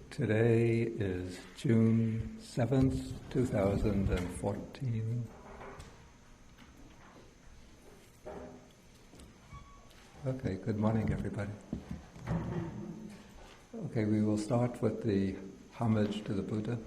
Today is June 7th, 2014. Okay, good morning everybody. Okay, we will start with the homage to the Buddha.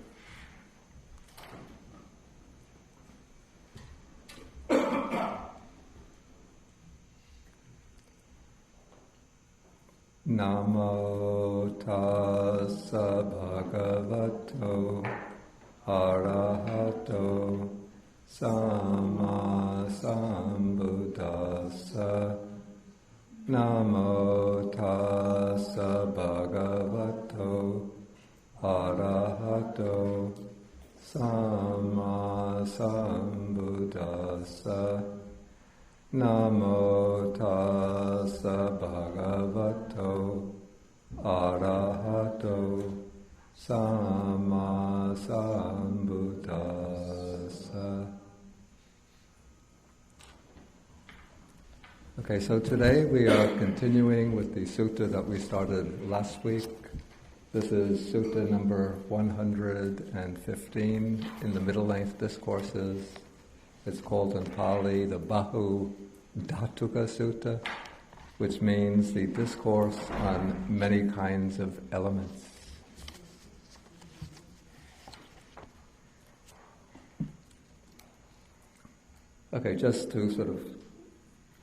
Namo tassa bhagavato arahato samma sambuddhassa. Namo tassa bhagavato arahato samma sambuddhassa. Namo tassa bhagavato arahato samma sambuddhassa. Okay, so today we are continuing with the sutta that we started last week. This is sutta number 115 in the middle length discourses. It's called in Pali the Bahu Dhatuka Sutta, which means the discourse on many kinds of elements. Okay, just to sort of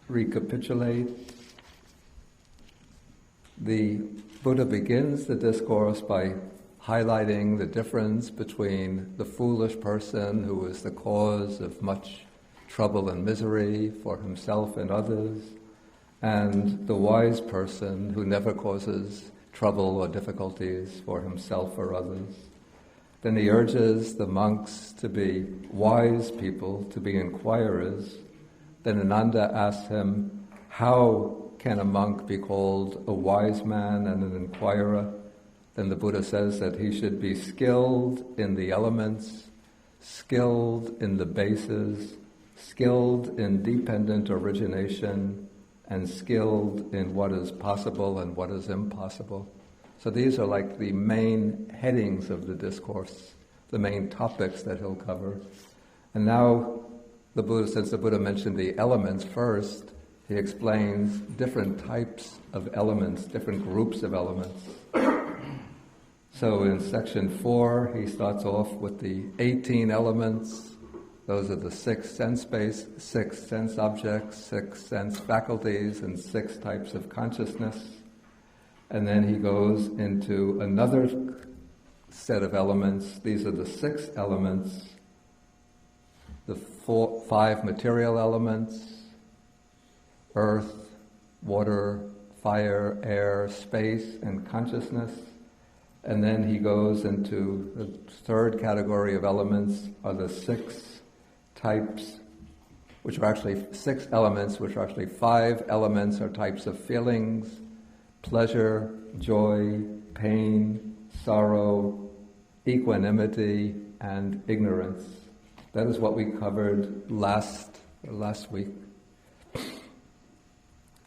recapitulate, the Buddha begins the discourse by highlighting the difference between the foolish person who is the cause of much trouble and misery for himself and others, and the wise person who never causes trouble or difficulties for himself or others. Then he urges the monks to be wise people, to be inquirers. Then Ananda asks him, how can a monk be called a wise man and an inquirer? Then the Buddha says that he should be skilled in the elements, skilled in the bases, skilled in dependent origination, and skilled in what is possible and what is impossible. So these are like the main headings of the discourse, the main topics that he'll cover. And now the Buddha, since the Buddha mentioned the elements first, he explains different types of elements, different groups of elements. So in section 4, he starts off with the 18 elements. Those are the 6 sense-based, 6 sense objects, 6 sense faculties, and 6 types of consciousness. And then he goes into another set of elements. These are the 6 elements, the 5 material elements: earth, water, fire, air, space, and consciousness. And then he goes into the third category of elements are the 6 types, which are actually 6 elements, which are actually 5 elements or types of feelings: pleasure, joy, pain, sorrow, equanimity, and ignorance. That is what we covered last week.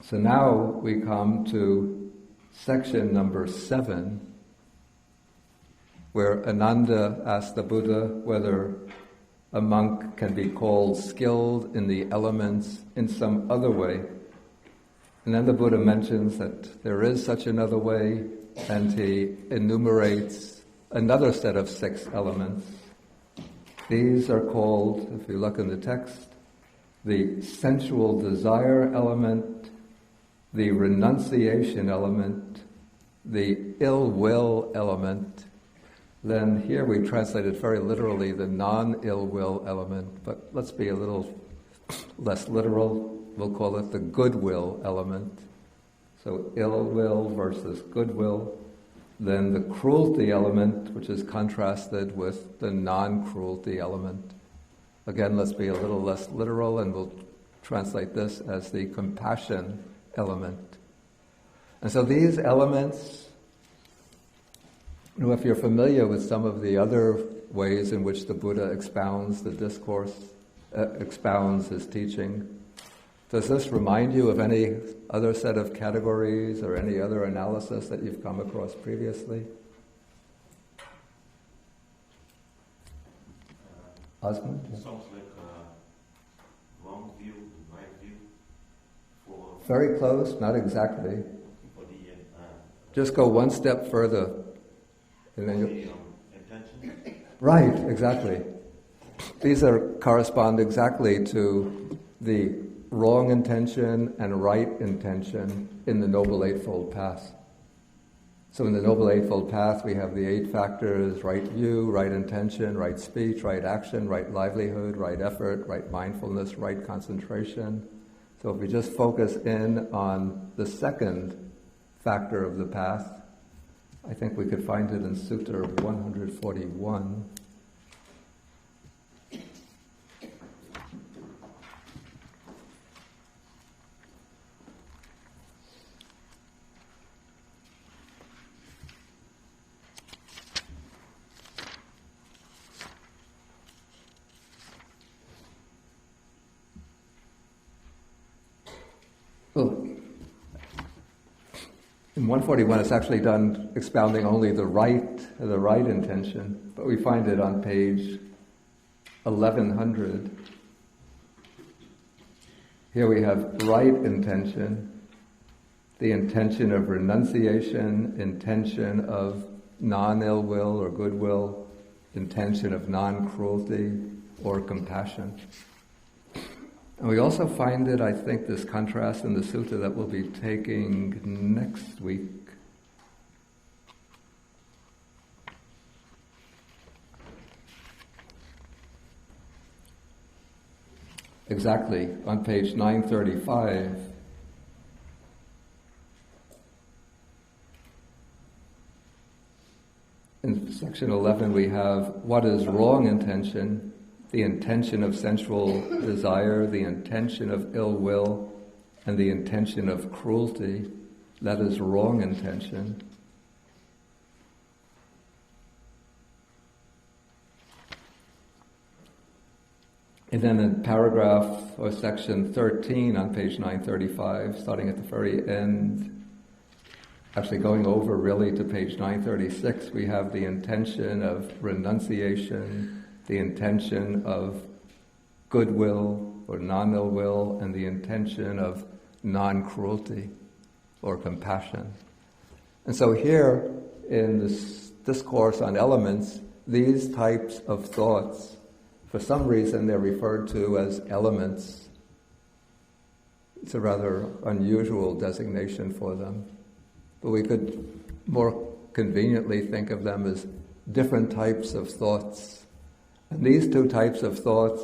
So now we come to section number 7, where Ananda asked the Buddha whether a monk can be called skilled in the elements in some other way. And then the Buddha mentions that there is such another way, and he enumerates another set of 6 elements. These are called, if you look in the text, the sensual desire element, the renunciation element, the ill will element. Then here we translated very literally the non-ill will element, but let's be a little less literal. We'll call it the goodwill element. So ill will versus goodwill. Then the cruelty element, which is contrasted with the non-cruelty element. Again, let's be a little less literal, and we'll translate this as the compassion element. And so these elements, if you're familiar with some of the other ways in which the Buddha expounds the discourse, expounds his teaching, does this remind you of any other set of categories or any other analysis that you've come across previously? Osmond? It sounds like a wrong view, right view for Very close, not exactly. for the Just go one step further. And then intention. Right, exactly. These correspond exactly to the wrong intention and right intention in the Noble Eightfold Path. So in the Noble Eightfold Path, we have the 8 factors: right view, right intention, right speech, right action, right livelihood, right effort, right mindfulness, right concentration. So if we just focus in on the second factor of the path, I think we could find it in Sutta 141. Well, in 141, it's actually done expounding only the right intention, but we find it on page 1100. Here we have right intention, the intention of renunciation, intention of non-ill will or goodwill, intention of non-cruelty or compassion. And we also find it, I think, this contrast in the sutta that we'll be taking next week. Exactly, on page 935. In section 11 we have what is wrong intention, the intention of sensual desire, the intention of ill will, and the intention of cruelty. That is wrong intention. And then in paragraph or section 13 on page 935, starting at the very end, actually going over really to page 936, we have the intention of renunciation, the intention of goodwill or non-ill will, and the intention of non-cruelty or compassion. And so here in this discourse on elements, these types of thoughts, for some reason they're referred to as elements. It's a rather unusual designation for them. But we could more conveniently think of them as different types of thoughts. And these 2 types of thoughts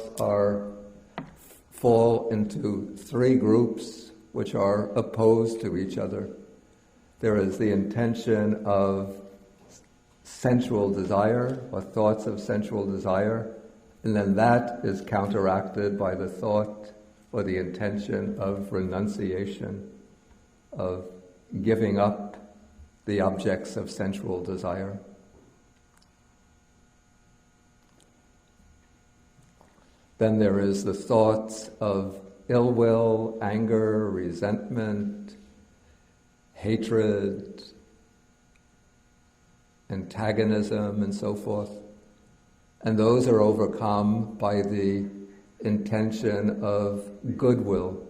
fall into 3 groups which are opposed to each other. There is the intention of sensual desire, or thoughts of sensual desire, and then that is counteracted by the thought or the intention of renunciation, of giving up the objects of sensual desire. Then there is the thoughts of ill will, anger, resentment, hatred, antagonism, and so forth. And those are overcome by the intention of goodwill,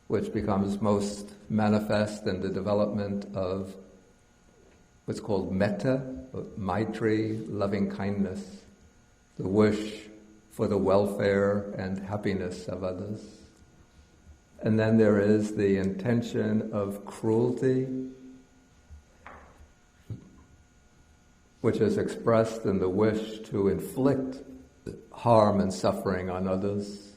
which becomes most manifest in the development of what's called metta, or maitri, loving kindness, the wish for the welfare and happiness of others. And then there is the intention of cruelty, which is expressed in the wish to inflict harm and suffering on others.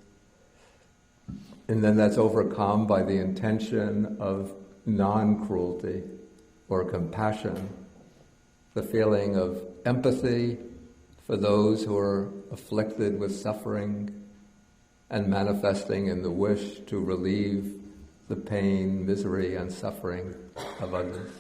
And then that's overcome by the intention of non-cruelty or compassion, the feeling of empathy for those who are afflicted with suffering and manifesting in the wish to relieve the pain, misery, and suffering of others.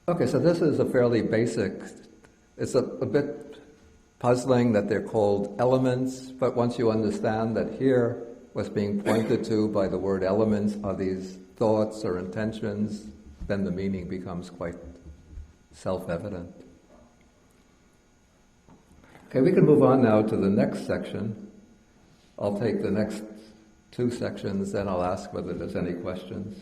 Okay, so this is a fairly basic It's a bit puzzling that they're called elements, but once you understand that here what's being pointed to by the word elements are these thoughts or intentions, then the meaning becomes quite self-evident. Okay, we can move on now to the next section. I'll take the next two sections, then I'll ask whether there's any questions.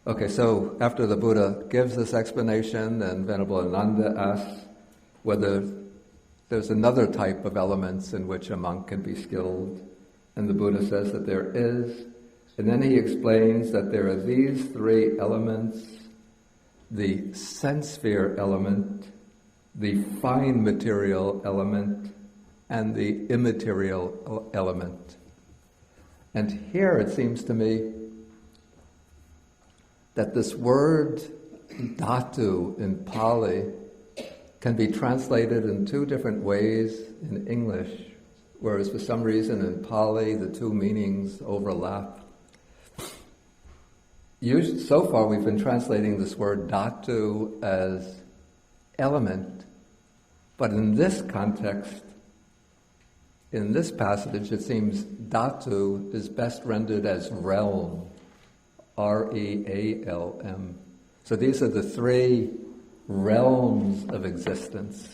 Okay, so after the Buddha gives this explanation, then Venerable Ananda asks whether there's another type of elements in which a monk can be skilled. And the Buddha says that there is. And then he explains that there are these three elements: the sense sphere element, the fine material element, and the immaterial element. And here it seems to me that this word dhatu in Pali can be translated in two different ways in English, whereas for some reason in Pali the two meanings overlap. So far we've been translating this word dhatu as element, but in this context, in this passage, it seems dhatu is best rendered as realm, R-E-A-L-M. So these are the three realms of existence.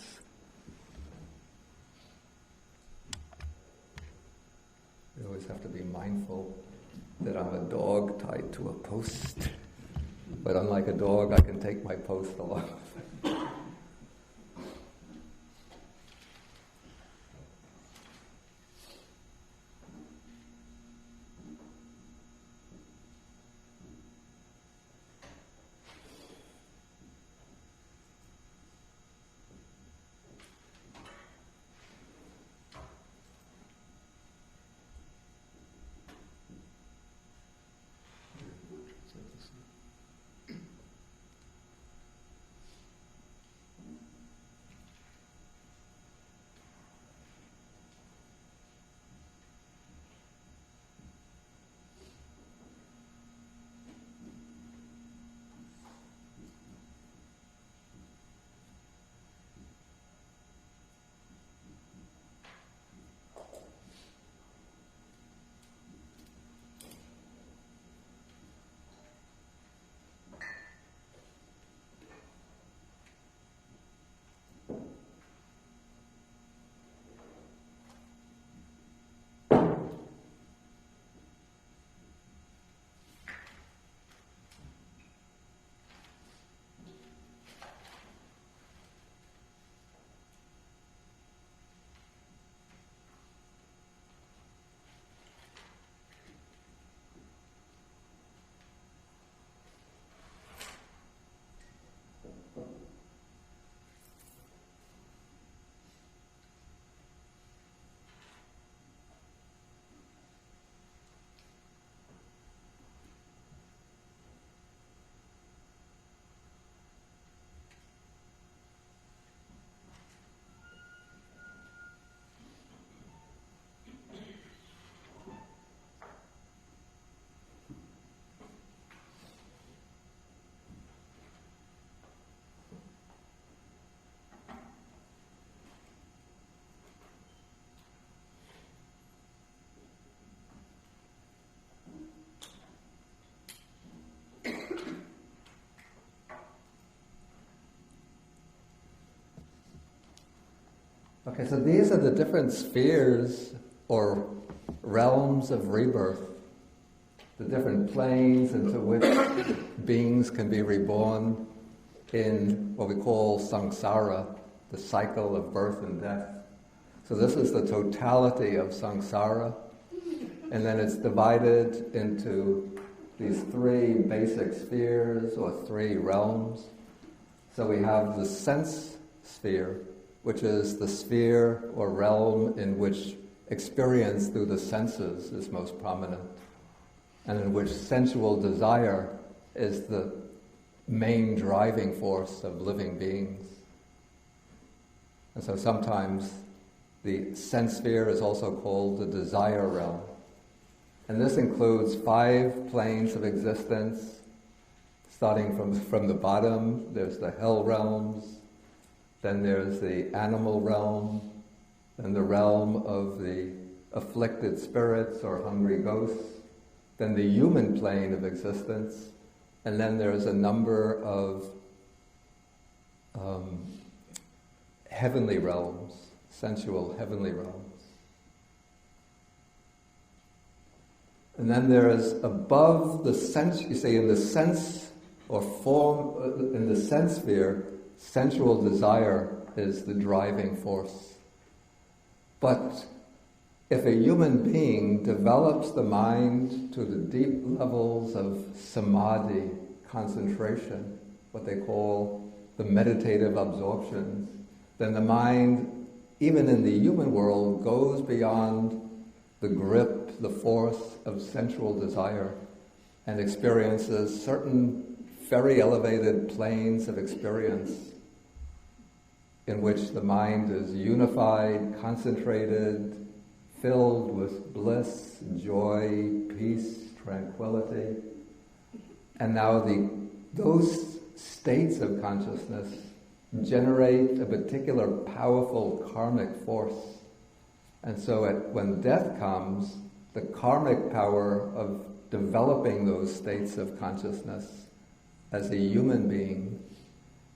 We always have to be mindful that I'm a dog tied to a post. But unlike a dog, I can take my post along. Okay, so these are the different spheres or realms of rebirth, the different planes into which beings can be reborn in what we call samsara, the cycle of birth and death. So this is the totality of samsara, and then it's divided into these three basic spheres or three realms. So we have the sense sphere, which is the sphere or realm in which experience through the senses is most prominent, and in which sensual desire is the main driving force of living beings. And so sometimes the sense sphere is also called the desire realm. And this includes 5 planes of existence. Starting from the bottom, there's the hell realms, Then there's the animal realm, then the realm of the afflicted spirits or hungry ghosts, then the human plane of existence, and then there's a number of heavenly realms, sensual heavenly realms. And then there is above the sense, you see, in the sense or form, in the sense sphere, sensual desire is the driving force. But if a human being develops the mind to the deep levels of samadhi, concentration, what they call the meditative absorptions, then the mind, even in the human world, goes beyond the grip, the force of sensual desire, and experiences certain very elevated planes of experience in which the mind is unified, concentrated, filled with bliss, joy, peace, tranquility. And now those states of consciousness generate a particular powerful karmic force. And so when death comes, the karmic power of developing those states of consciousness as a human being,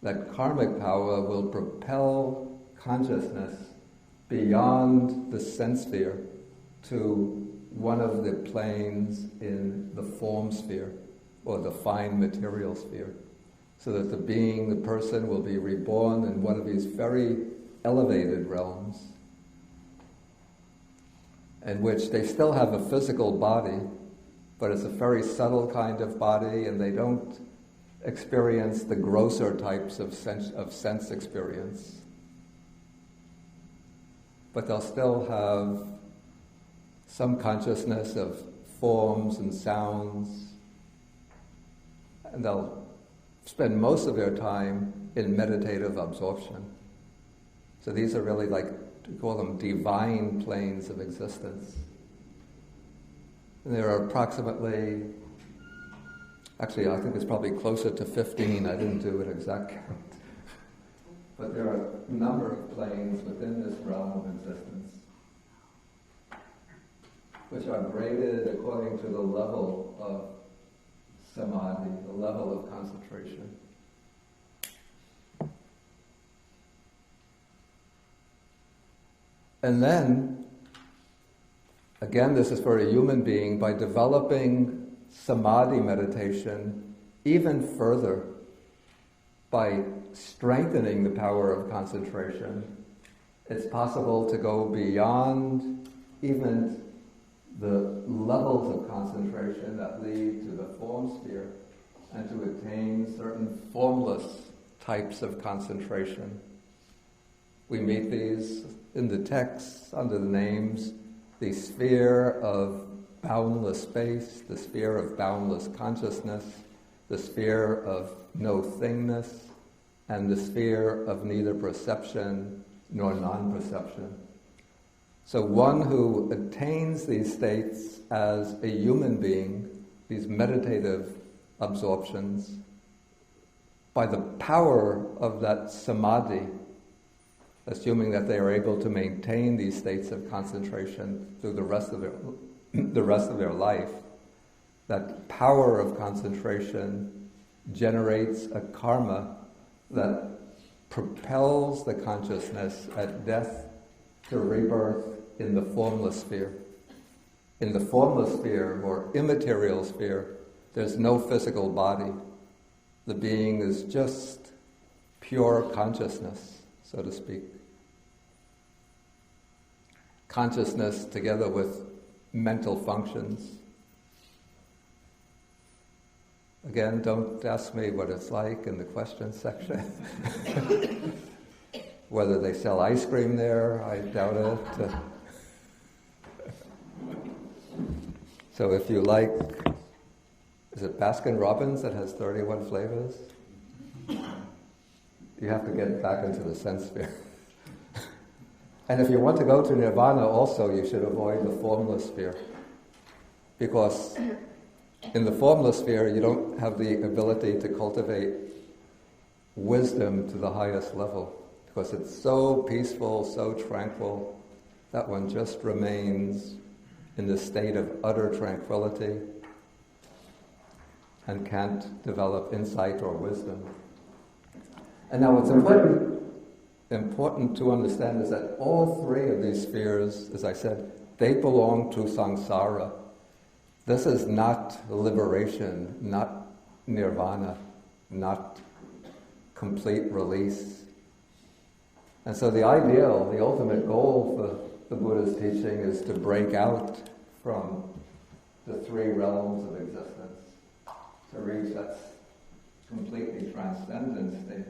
that karmic power will propel consciousness beyond the sense sphere to one of the planes in the form sphere or the fine material sphere, so that the being, the person, will be reborn in one of these very elevated realms in which they still have a physical body, but it's a very subtle kind of body, and they don't experience the grosser types of sense experience. But they'll still have some consciousness of forms and sounds, and they'll spend most of their time in meditative absorption. So these are really like, we call them divine planes of existence. And there are approximately, actually I think it's probably closer to 15, I didn't do an exact count. But there are a number of planes within this realm of existence which are graded according to the level of samadhi, the level of concentration. And then, again, this is for a human being, by developing samadhi meditation even further, by strengthening the power of concentration, it's possible to go beyond even the levels of concentration that lead to the form sphere and to attain certain formless types of concentration. We meet these in the texts under the names the sphere of boundless space, the sphere of boundless consciousness, the sphere of no thingness, and the sphere of neither perception nor non-perception. So one who attains these states as a human being, these meditative absorptions, by the power of that samadhi, assuming that they are able to maintain these states of concentration through the rest of their life, that power of concentration generates a karma that propels the consciousness at death to rebirth in the formless sphere. In the formless sphere, or immaterial sphere, there's no physical body. The being is just pure consciousness, so to speak. Consciousness together with mental functions. Again, don't ask me what it's like in the question section. Whether they sell ice cream there, I doubt it. So if you like, is it Baskin Robbins that has 31 flavors? You have to get back into the sense sphere. And if you want to go to nirvana also, you should avoid the formless sphere. Because in the formless sphere, you don't have the ability to cultivate wisdom to the highest level. because it's so peaceful, so tranquil, that one just remains in the state of utter tranquility and can't develop insight or wisdom. And now what's important to understand is that all three of these spheres, as I said, they belong to samsara. This is not liberation, not nirvana, not complete release. And so the ideal, the ultimate goal for the Buddha's teaching is to break out from the three realms of existence, to reach that completely transcendent state.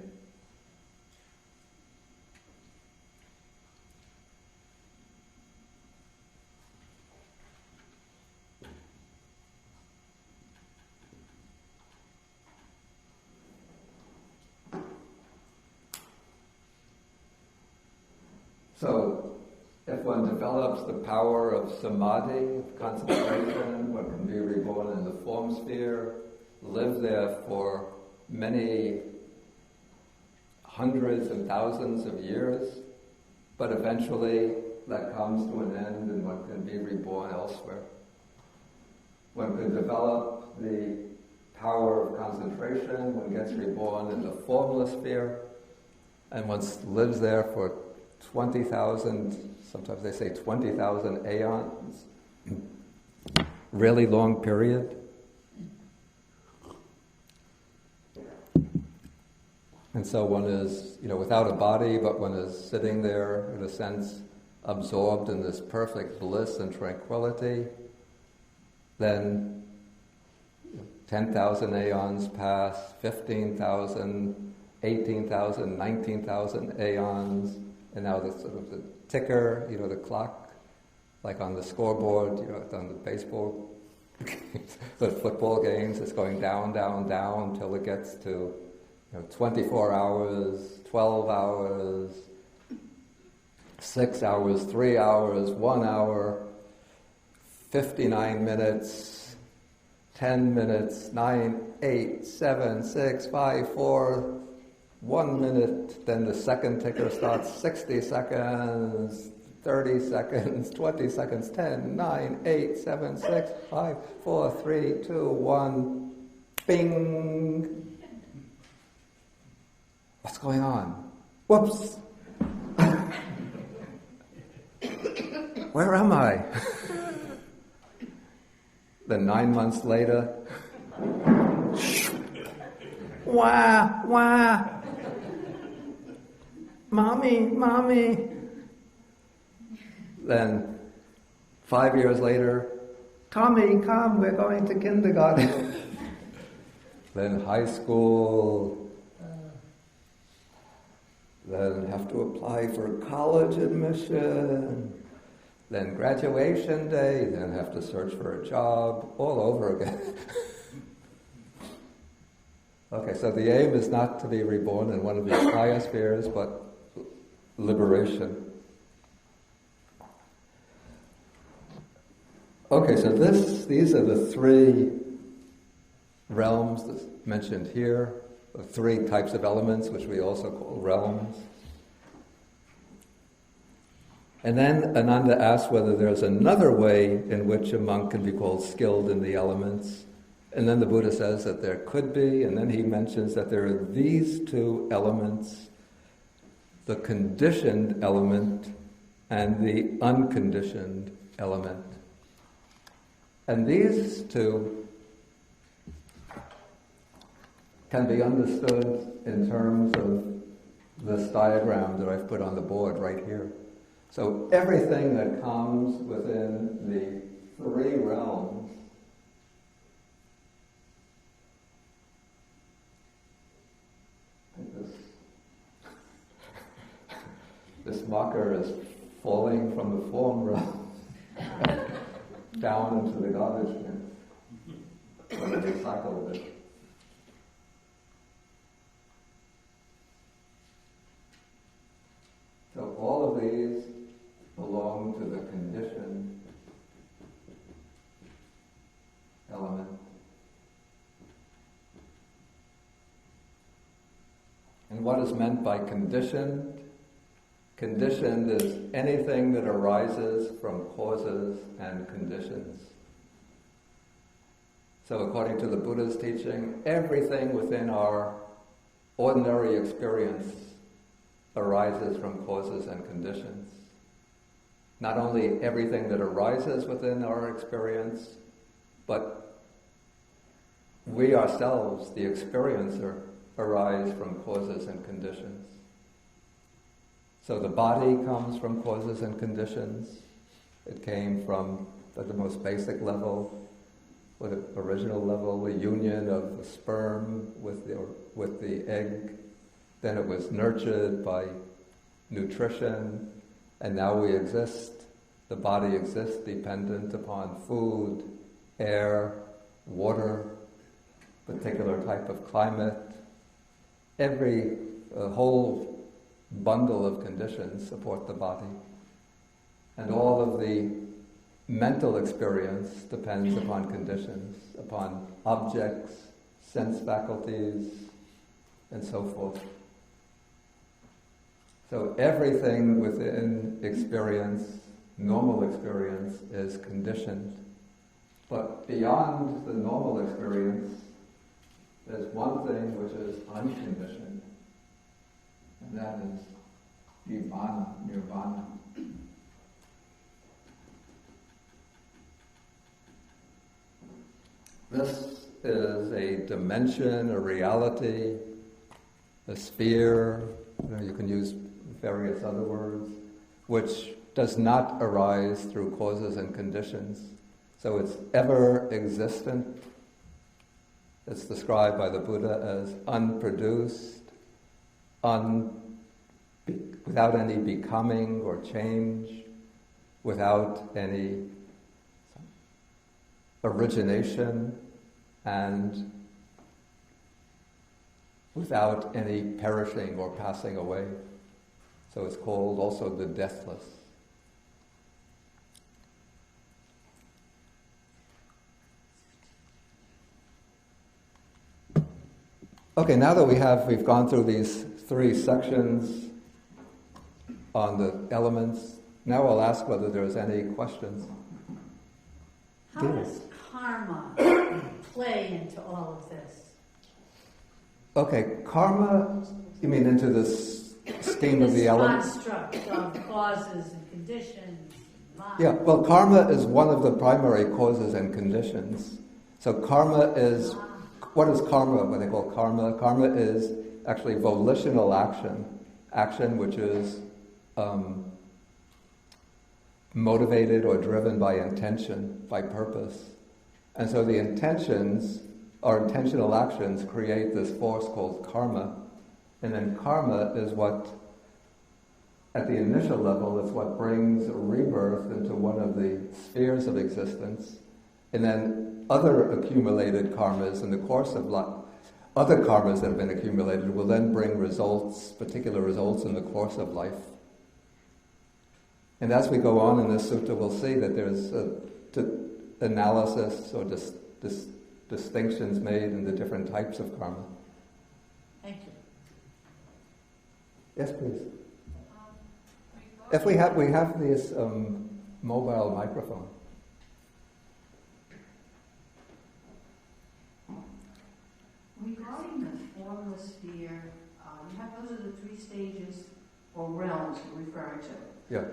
So, if one develops the power of samadhi, of concentration, one can be reborn in the form sphere, live there for many hundreds and thousands of years, but eventually that comes to an end and one can be reborn elsewhere. One can develop the power of concentration, one gets reborn in the formless sphere, and one lives there for 20,000, sometimes they say 20,000 aeons, really long period. And so one is, without a body, but one is sitting there, in a sense, absorbed in this perfect bliss and tranquility. Then 10,000 aeons pass, 15,000, 18,000, 19,000 aeons, and now the sort of the ticker, the clock, like on the scoreboard, on the baseball, the football games, it's going down, down, down till it gets to 24 hours, 12 hours, 6 hours, 3 hours, 1 hour, 59 minutes, 10 minutes, 9, 8, 7, 6, 5, 4, 1 minute, then the second ticker starts, 60 seconds, 30 seconds, 20 seconds, 10, 9, 8, 7, 6, 5, 4, 3, 2, 1, bing! What's going on? Whoops! Where am I? Then 9 months later, wah, wah! Mommy, mommy. Then 5 years later, Tommy, come, we're going to kindergarten. Then high school. Then have to apply for college admission. Then graduation day. Then have to search for a job all over again. Okay, so the aim is not to be reborn in one of these higher spheres, but liberation. Okay, so these are the three realms that's mentioned here, the three types of elements, which we also call realms. And then Ananda asks whether there's another way in which a monk can be called skilled in the elements. And then the Buddha says that there could be, and then he mentions that there are these two elements, the conditioned element and the unconditioned element. And these two can be understood in terms of this diagram that I've put on the board right here. So everything that comes within the three realms this marker is falling from the form realm down into the garbage bin. So I recycled it. So all of these belong to the conditioned element. And what is meant by conditioned Conditioned is anything that arises from causes and conditions. So according to the Buddha's teaching, everything within our ordinary experience arises from causes and conditions. Not only everything that arises within our experience, but we ourselves, the experiencer, arise from causes and conditions. So the body comes from causes and conditions. It came from, at the most basic level, or the original level, the union of the sperm with the egg. Then it was nurtured by nutrition, and now we exist. The body exists dependent upon food, air, water, particular type of climate. Every whole bundle of conditions support the body. And all of the mental experience depends upon conditions, upon objects, sense faculties, and so forth. So everything within experience, normal experience, is conditioned. But beyond the normal experience, there's one thing which is unconditioned, and that is nirvana. This is a dimension, a reality, a sphere, you can use various other words, which does not arise through causes and conditions. So it's ever existent. It's described by the Buddha as unproduced, without any becoming or change, without any origination, and without any perishing or passing away. So it's called also the deathless. Okay, now that we've gone through these three sections on the elements, now I'll ask whether there's any questions. How does karma play into all of this? Okay, karma, you mean into this scheme of the elements? This construct of causes and conditions. Yeah, well, karma is one of the primary causes and conditions. So karma is, what is karma, what they call karma? Karma is actually volitional action which is motivated or driven by intention, by purpose. And so the intentions, our intentional actions, create this force called karma. And then karma is what, at the initial level, is what brings rebirth into one of the spheres of existence. And then other accumulated karmas in the course of life, other karmas that have been accumulated will then bring results, particular results in the course of life. And as we go on in this sutta, we'll see that there's analysis or distinctions made in the different types of karma. Thank you. Yes, please. If we have this mobile microphone. Regarding the formless sphere, those are the three stages or realms you're referring to. Yeah.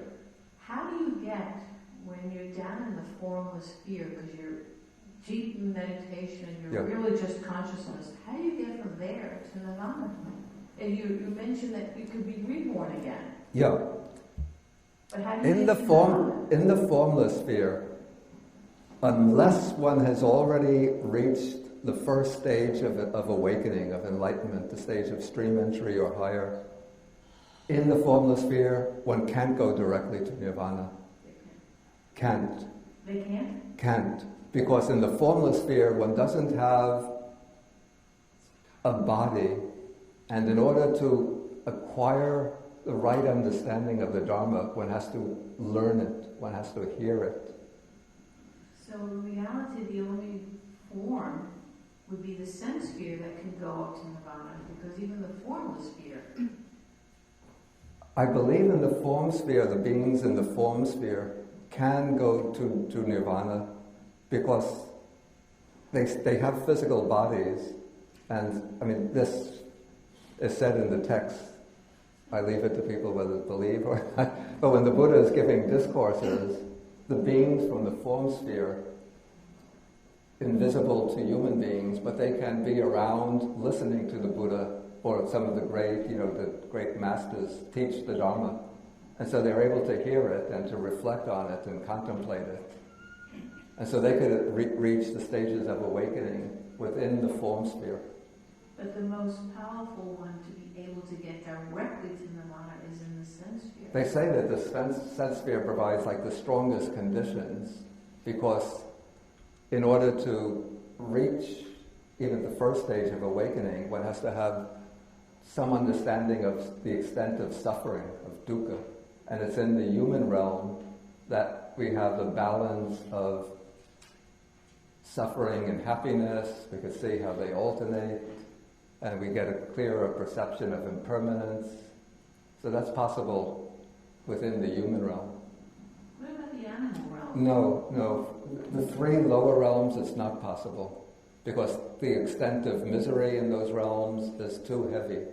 How do you get, when you're down in the formless sphere, because you're deep in meditation, you're really just consciousness, how do you get from there to nirvana? And you mentioned that you could be reborn again. Yeah. But how do you get to nirvana? In the formless sphere, unless one has already reached the first stage of awakening, of enlightenment, the stage of stream entry or higher, in the formless sphere, one can't go directly to nirvana. Can't. They can't? Can't. Because in the formless sphere, one doesn't have a body, and in order to acquire the right understanding of the Dharma, one has to learn it, one has to hear it. So in reality, the only form would be the sense sphere that can go up to nirvana, because even the formless sphere. I believe in the form sphere, the beings in the form sphere can go to nirvana because they have physical bodies. And I mean, this is said in the text. I leave it to people whether to believe or not. But when the Buddha is giving discourses, the beings from the form sphere, invisible to human beings, but they can be around listening to the Buddha or some of the great masters teach the Dharma. And so they're able to hear it and to reflect on it and contemplate it. And so they could reach the stages of awakening within the form sphere. But the most powerful one to be able to get directly to nirvana is in the sense sphere. They say that the sense sphere provides like the strongest conditions because in order to reach even the first stage of awakening, one has to have some understanding of the extent of suffering, of dukkha. And it's in the human realm that we have the balance of suffering and happiness. We can see how they alternate, and we get a clearer perception of impermanence. So that's possible within the human realm. What about the animal realm? No. The three lower realms, it's not possible because the extent of misery in those realms is too heavy.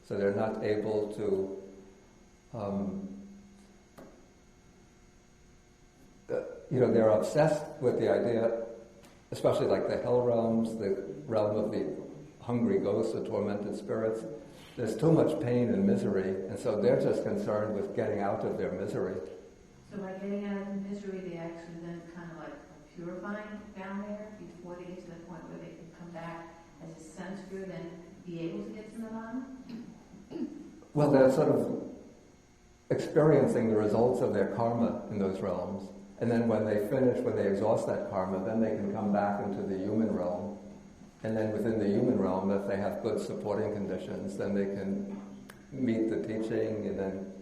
So they're not able to they're obsessed with the idea, especially like the hell realms, the realm of the hungry ghosts, the tormented spirits. There's too much pain and misery, and so they're just concerned with getting out of their misery. So by getting out of the misery, they actually then kind of like purifying down there before they get to the point where they can come back as a sense sphere, then be able to get to nirvana? Well, they're sort of experiencing the results of their karma in those realms. And then when they finish, when they exhaust that karma, then they can come back into the human realm. And then within the human realm, if they have good supporting conditions, then they can meet the teaching and then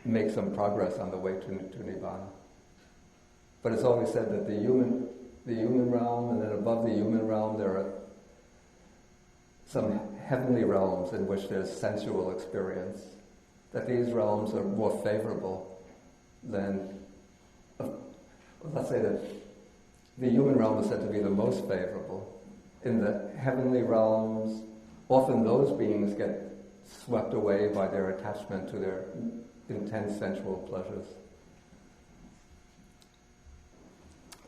make some progress on the way to Nibbana. But it's always said that the human realm, and then above the human realm, there are some heavenly realms in which there's sensual experience. That these realms are more favorable than, let's say that the human realm is said to be the most favorable. In the heavenly realms, often those beings get swept away by their attachment to their intense sensual pleasures.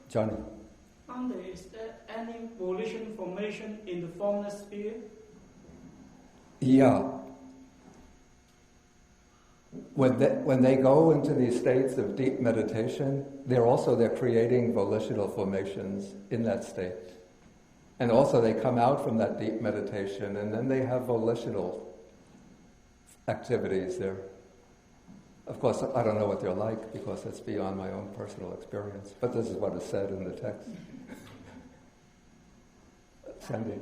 Johnny? Is there any volition formation in the formless sphere? Yeah. When they go into these states of deep meditation, they're creating volitional formations in that state. And also they come out from that deep meditation and then they have volitional activities there. Of course, I don't know what they're like because it's beyond my own personal experience. But this is what is said in the text. Sandy?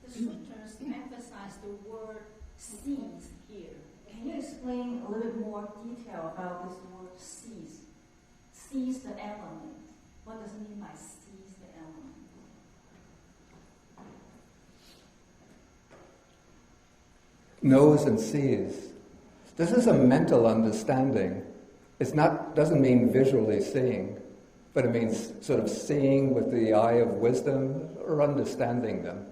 The sutras emphasize the word sees here. Can you explain a little bit more detail about this word sees? Sees the element. What does it mean by sees the element? Knows and sees. This is a mental understanding. Doesn't mean visually seeing, but it means sort of seeing with the eye of wisdom or understanding them.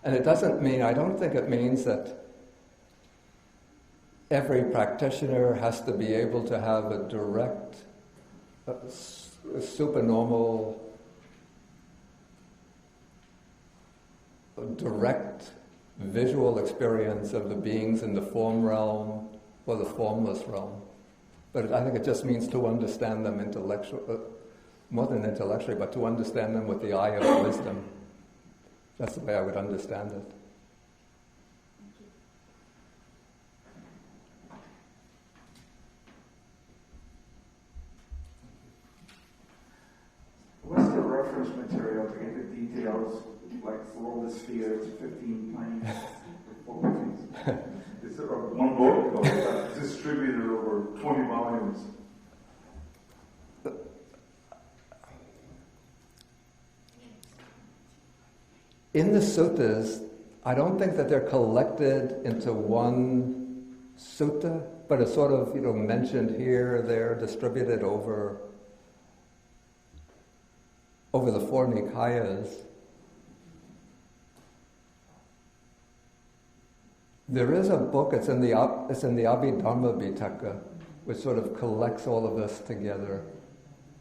And I don't think it means that every practitioner has to be able to have a direct, supernormal, direct visual experience of the beings in the form realm or the formless realm. But I think it just means to understand them more than intellectually, but to understand them with the eye of wisdom. That's the way I would understand it. What's the reference material to get the details, like for all the spheres, 15 planes, 4 planes? Is there one book or is distributed over 20 volumes? In the suttas, I don't think that they're collected into one sutta, but it's sort of, mentioned here or there, distributed over the four Nikayas. There is a book, it's in the Abhidharma Pitaka, which sort of collects all of this together.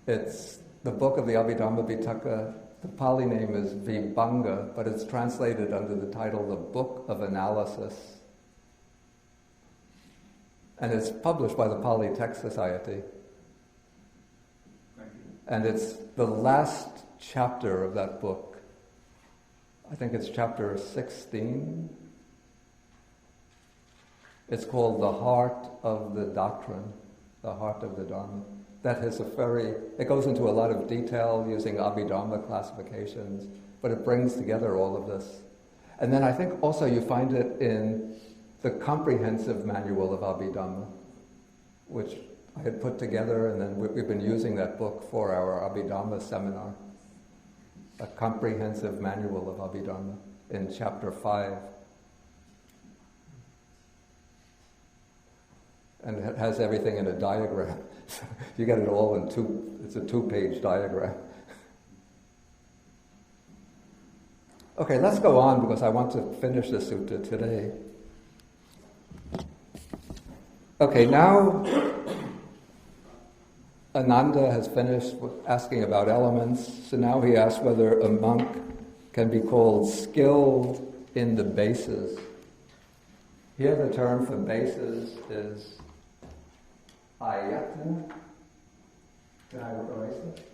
It's the book of the Abhidharma Pitaka. The Pali name is Vibhanga, but it's translated under the title The Book of Analysis. And it's published by the Pali Text Society. And it's the last chapter of that book. I think it's chapter 16. It's called The Heart of the Doctrine, The Heart of the Dharma. That is it goes into a lot of detail using Abhidharma classifications, but it brings together all of this. And then I think also you find it in the comprehensive manual of Abhidharma, which I had put together, and then we've been using that book for our Abhidharma seminar. A comprehensive manual of Abhidharma in chapter 5. And it has everything in a diagram. You get it all in it's a 2-page diagram. Okay, let's go on because I want to finish the sutta today. Okay, now Ananda has finished asking about elements, so now he asks whether a monk can be called skilled in the bases. Here the term for bases is ayatana. Can I erase it?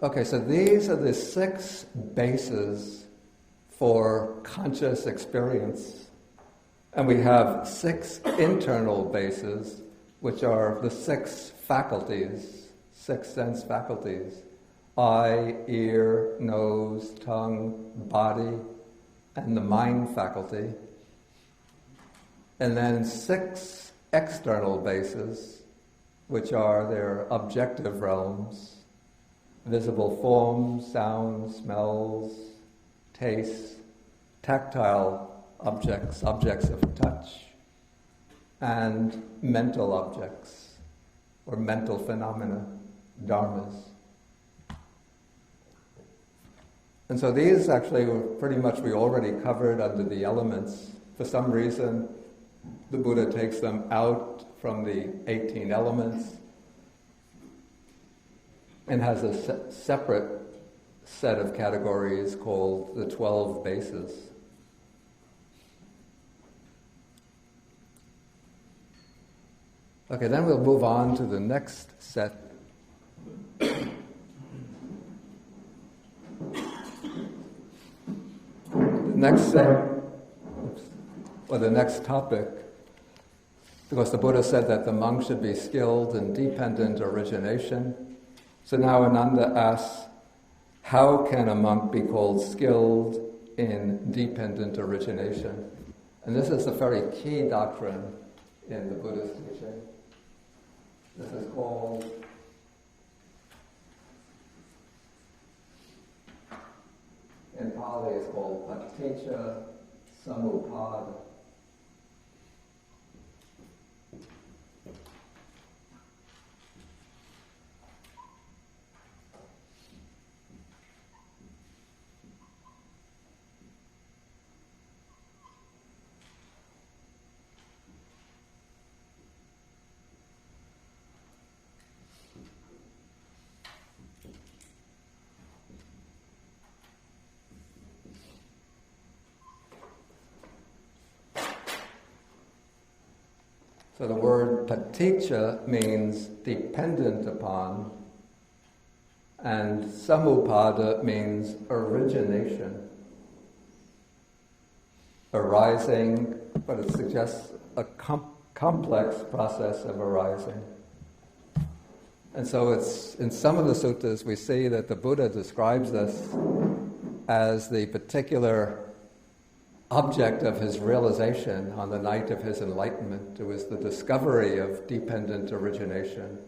Okay, so these are the 6 bases for conscious experience. And we have 6 internal bases, which are the 6 faculties, 6 sense faculties: eye, ear, nose, tongue, body, and the mind faculty. And then 6 external bases, which are their objective realms: visible forms, sounds, smells, tastes, tactile objects, objects of touch, and mental objects, or mental phenomena, dharmas. And so these actually were pretty much we already covered under the elements. For some reason, the Buddha takes them out from the 18 elements and has a separate set of categories called the 12 bases. Okay, then we'll move on to the next set. The next set, or the next topic, because the Buddha said that the monk should be skilled in dependent origination. So now Ananda asks, how can a monk be called skilled in dependent origination? And this is a very key doctrine in the Buddhist teaching. This is called in Pali it's called Paticca Samuppada. So the word paticca means dependent upon, and samuppada means origination. Arising, but it suggests a complex process of arising. And so it's in some of the suttas we see that the Buddha describes this as the particular object of his realization on the night of his enlightenment. It was the discovery of dependent origination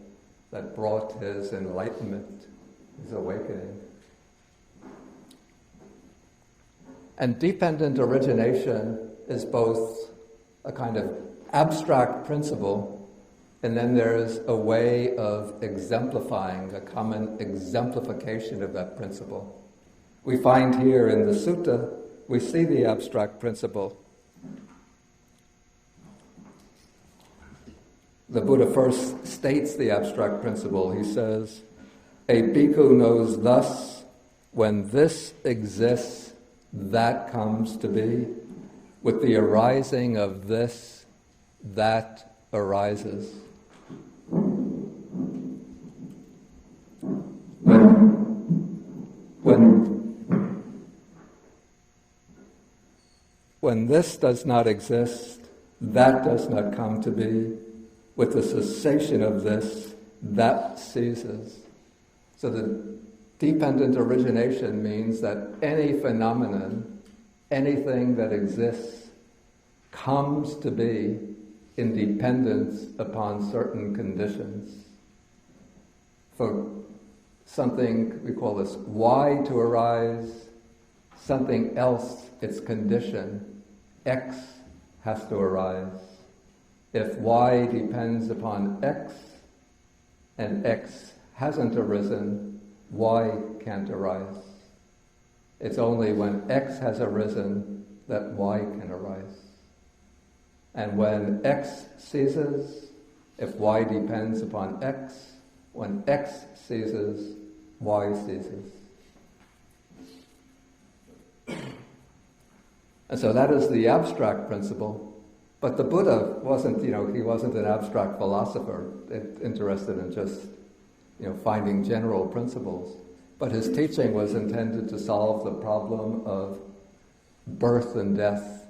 that brought his enlightenment, his awakening. And dependent origination is both a kind of abstract principle, and then there's a way of exemplifying, a common exemplification of that principle. We find here in the sutta, we see the abstract principle. The Buddha first states the abstract principle. He says, a bhikkhu knows thus, when this exists, that comes to be. With the arising of this, that arises. When this does not exist, that does not come to be. With the cessation of this, that ceases. So the dependent origination means that any phenomenon, anything that exists, comes to be in dependence upon certain conditions. For something, we call this Y to arise, something else, its condition, X, has to arise. If Y depends upon X, and X hasn't arisen, Y can't arise. It's only when X has arisen that Y can arise. And when X ceases, if Y depends upon X, when X ceases, Y ceases. And so that is the abstract principle. But the Buddha wasn't, he wasn't an abstract philosopher interested in just, finding general principles. But his teaching was intended to solve the problem of birth and death,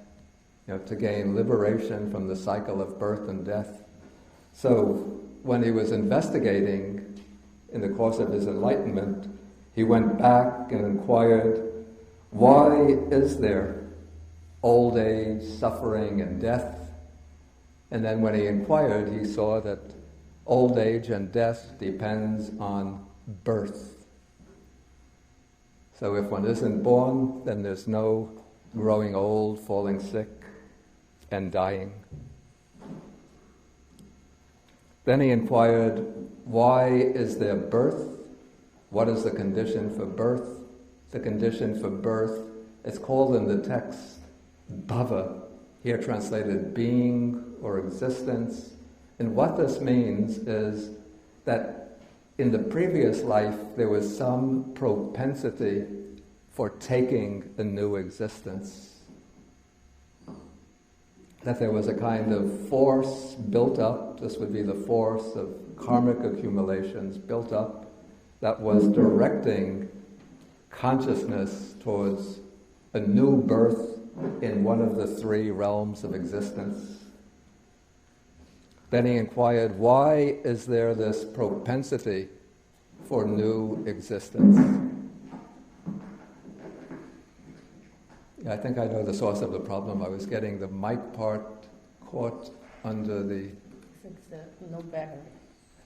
to gain liberation from the cycle of birth and death. So when he was investigating in the course of his enlightenment, he went back and inquired, why is there old age, suffering, and death? And then when he inquired, he saw that old age and death depends on birth. So if one isn't born, then there's no growing old, falling sick, and dying. Then he inquired, why is there birth? What is the condition for birth? The condition for birth, it's called in the text bhava, here translated being or existence. And what this means is that in the previous life there was some propensity for taking a new existence. That there was a kind of force built up, this would be the force of karmic accumulations built up, that was directing consciousness towards a new birth in one of the three realms of existence. Then he inquired, why is there this propensity for new existence? I think I know the source of the problem. I was getting the mic part caught under the... No battery.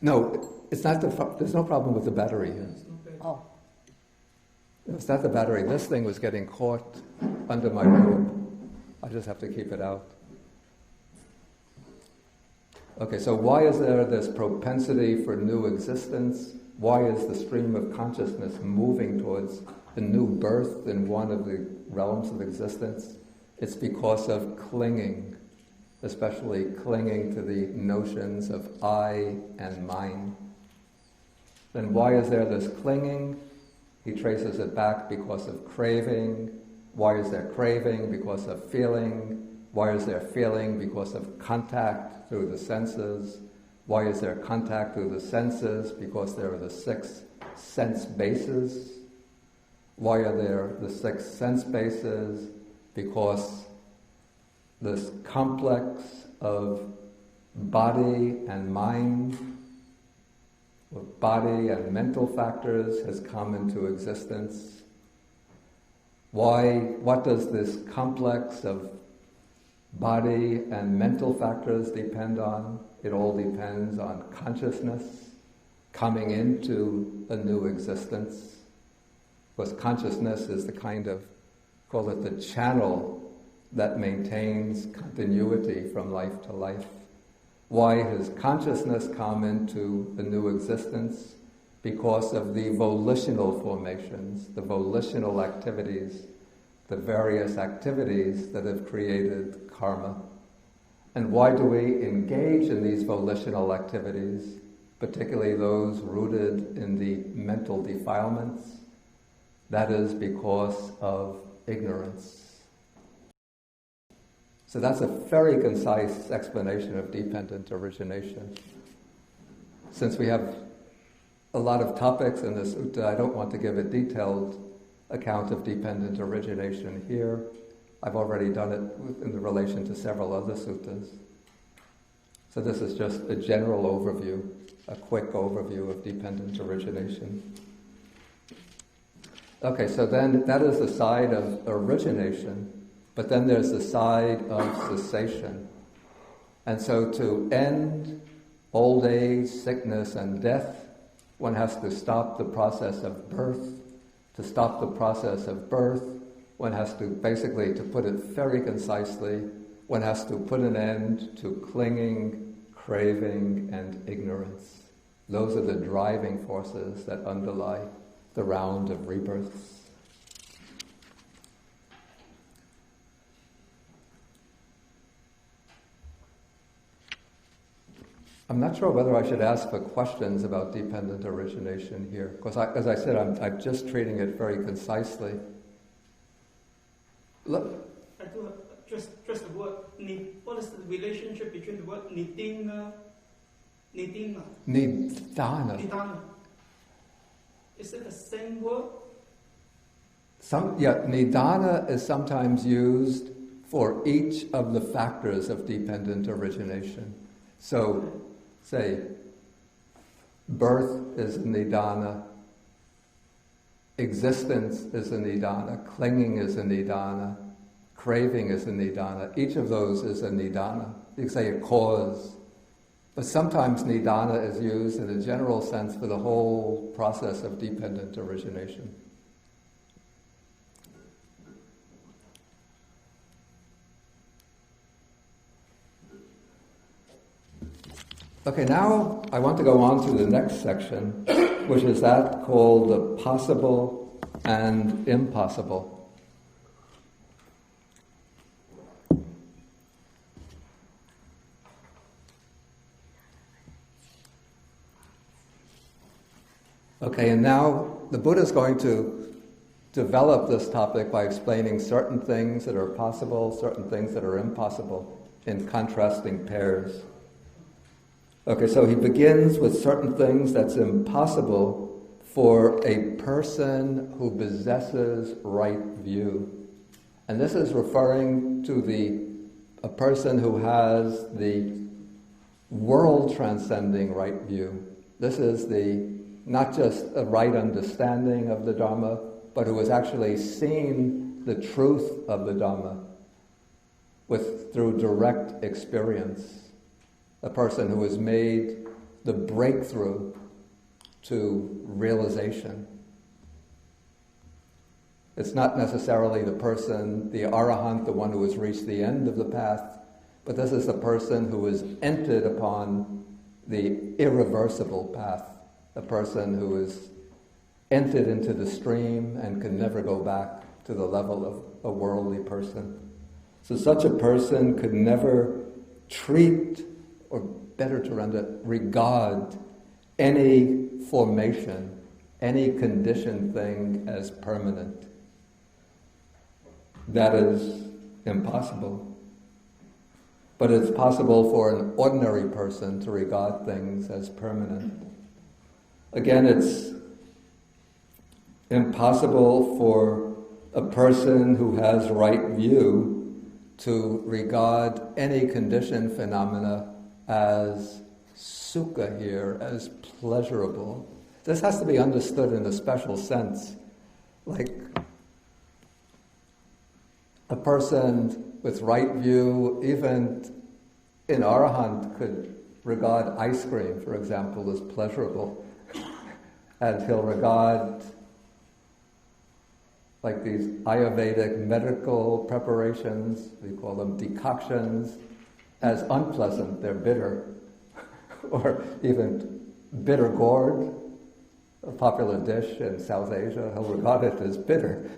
No, it's not there's no problem with the battery here. Oh. It's not the battery. This thing was getting caught under my robe. I just have to keep it out. Okay, so why is there this propensity for new existence? Why is the stream of consciousness moving towards a new birth in one of the realms of existence? It's because of clinging, especially clinging to the notions of I and mine. Then why is there this clinging? He traces it back because of craving. Why is there craving? Because of feeling. Why is there feeling? Because of contact through the senses. Why is there contact through the senses? Because there are the 6 sense bases. Why are there the 6 sense bases? Because this complex of body and mind, or body and mental factors, has come into existence. Why? What does this complex of body and mental factors depend on? It all depends on consciousness coming into a new existence. Because consciousness is the kind of, call it the channel that maintains continuity from life to life. Why has consciousness come into a new existence? Because of the volitional formations, the volitional activities, the various activities that have created karma. And why do we engage in these volitional activities, particularly those rooted in the mental defilements? That is because of ignorance. So that's a very concise explanation of dependent origination. Since we have a lot of topics in this sutta, I don't want to give a detailed account of dependent origination here. I've already done it in relation to several other suttas. So this is just a general overview, a quick overview of dependent origination. Okay, so then that is the side of origination. But then there's the side of cessation. And so to end old age, sickness, and death, one has to stop the process of birth. To stop the process of birth, one has to, basically, to put it very concisely, one has to put an end to clinging, craving, and ignorance. Those are the driving forces that underlie the round of rebirths. I'm not sure whether I should ask for questions about dependent origination here, because as I said, I'm just treating it very concisely. Look. I do have just the word. What is the relationship between the word nidana? Nidana. Is it the same word? Nidana is sometimes used for each of the factors of dependent origination. So, say, birth is a nidana, existence is a nidana, clinging is a nidana, craving is a nidana. Each of those is a nidana. You can say a cause. But sometimes nidana is used in a general sense for the whole process of dependent origination. Okay, now I want to go on to the next section, which is that called the possible and impossible. Okay, and now the Buddha is going to develop this topic by explaining certain things that are possible, certain things that are impossible, in contrasting pairs. Okay, so he begins with certain things that's impossible for a person who possesses right view. And this is referring to a person who has the world-transcending right view. This is not just a right understanding of the Dharma, but who has actually seen the truth of the Dhamma through direct experience. A person who has made the breakthrough to realization. It's not necessarily the person, the arahant, the one who has reached the end of the path, but this is the person who has entered upon the irreversible path, a person who has entered into the stream and can never go back to the level of a worldly person. So such a person could never treat, or better to render, regard any formation, any conditioned thing as permanent. That is impossible. but it's possible for an ordinary person to regard things as permanent. Again, it's impossible for a person who has right view to regard any conditioned phenomena as sukha here, as pleasurable. This has to be understood in a special sense. Like a person with right view, even in Arahant, could regard ice cream, for example, as pleasurable. And he'll regard like these Ayurvedic medical preparations, we call them decoctions, as unpleasant, they're bitter. Or even bitter gourd, a popular dish in South Asia, he'll regard it as bitter.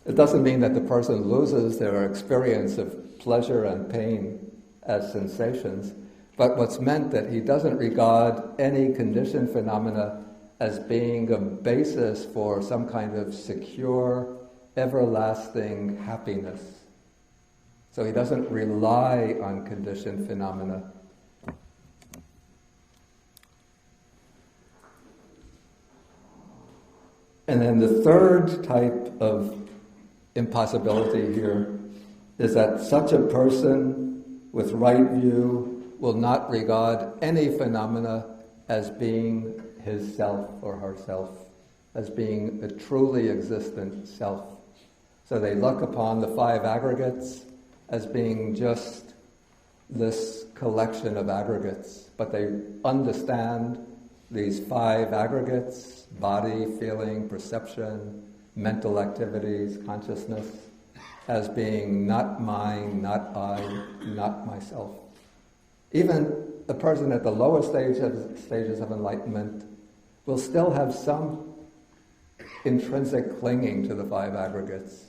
It doesn't mean that the person loses their experience of pleasure and pain as sensations, but what's meant that he doesn't regard any conditioned phenomena as being a basis for some kind of secure, everlasting happiness. So he doesn't rely on conditioned phenomena. And then the third type of impossibility here is that such a person with right view will not regard any phenomena as being his self or herself, as being a truly existent self. So they look upon the five aggregates as being just this collection of aggregates, but they understand these five aggregates, body, feeling, perception, mental activities, consciousness, as being not mine, not I, not myself. Even a person at the lower stages of enlightenment will still have some intrinsic clinging to the five aggregates.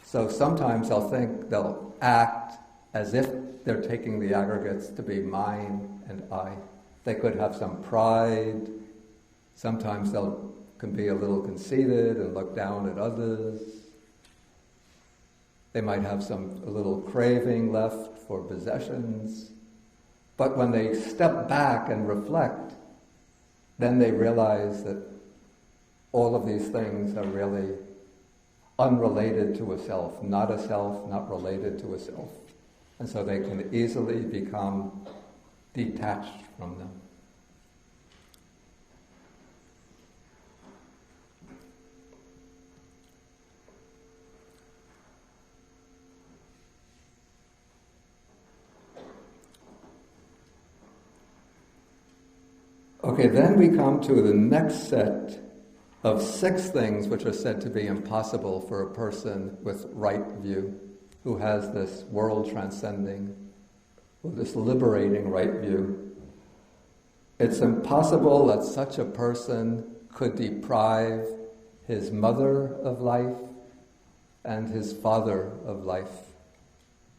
So sometimes they'll act as if they're taking the aggregates to be mine and I. They could have some pride. Sometimes can be a little conceited and look down at others. They might have a little craving left for possessions. But when they step back and reflect, then they realize that all of these things are really unrelated to a self, not related to a self. And so they can easily become detached from them. Okay, then we come to the next set of 6 things which are said to be impossible for a person with right view, who has this world-transcending, or this liberating right view. It's impossible that such a person could deprive his mother of life and his father of life.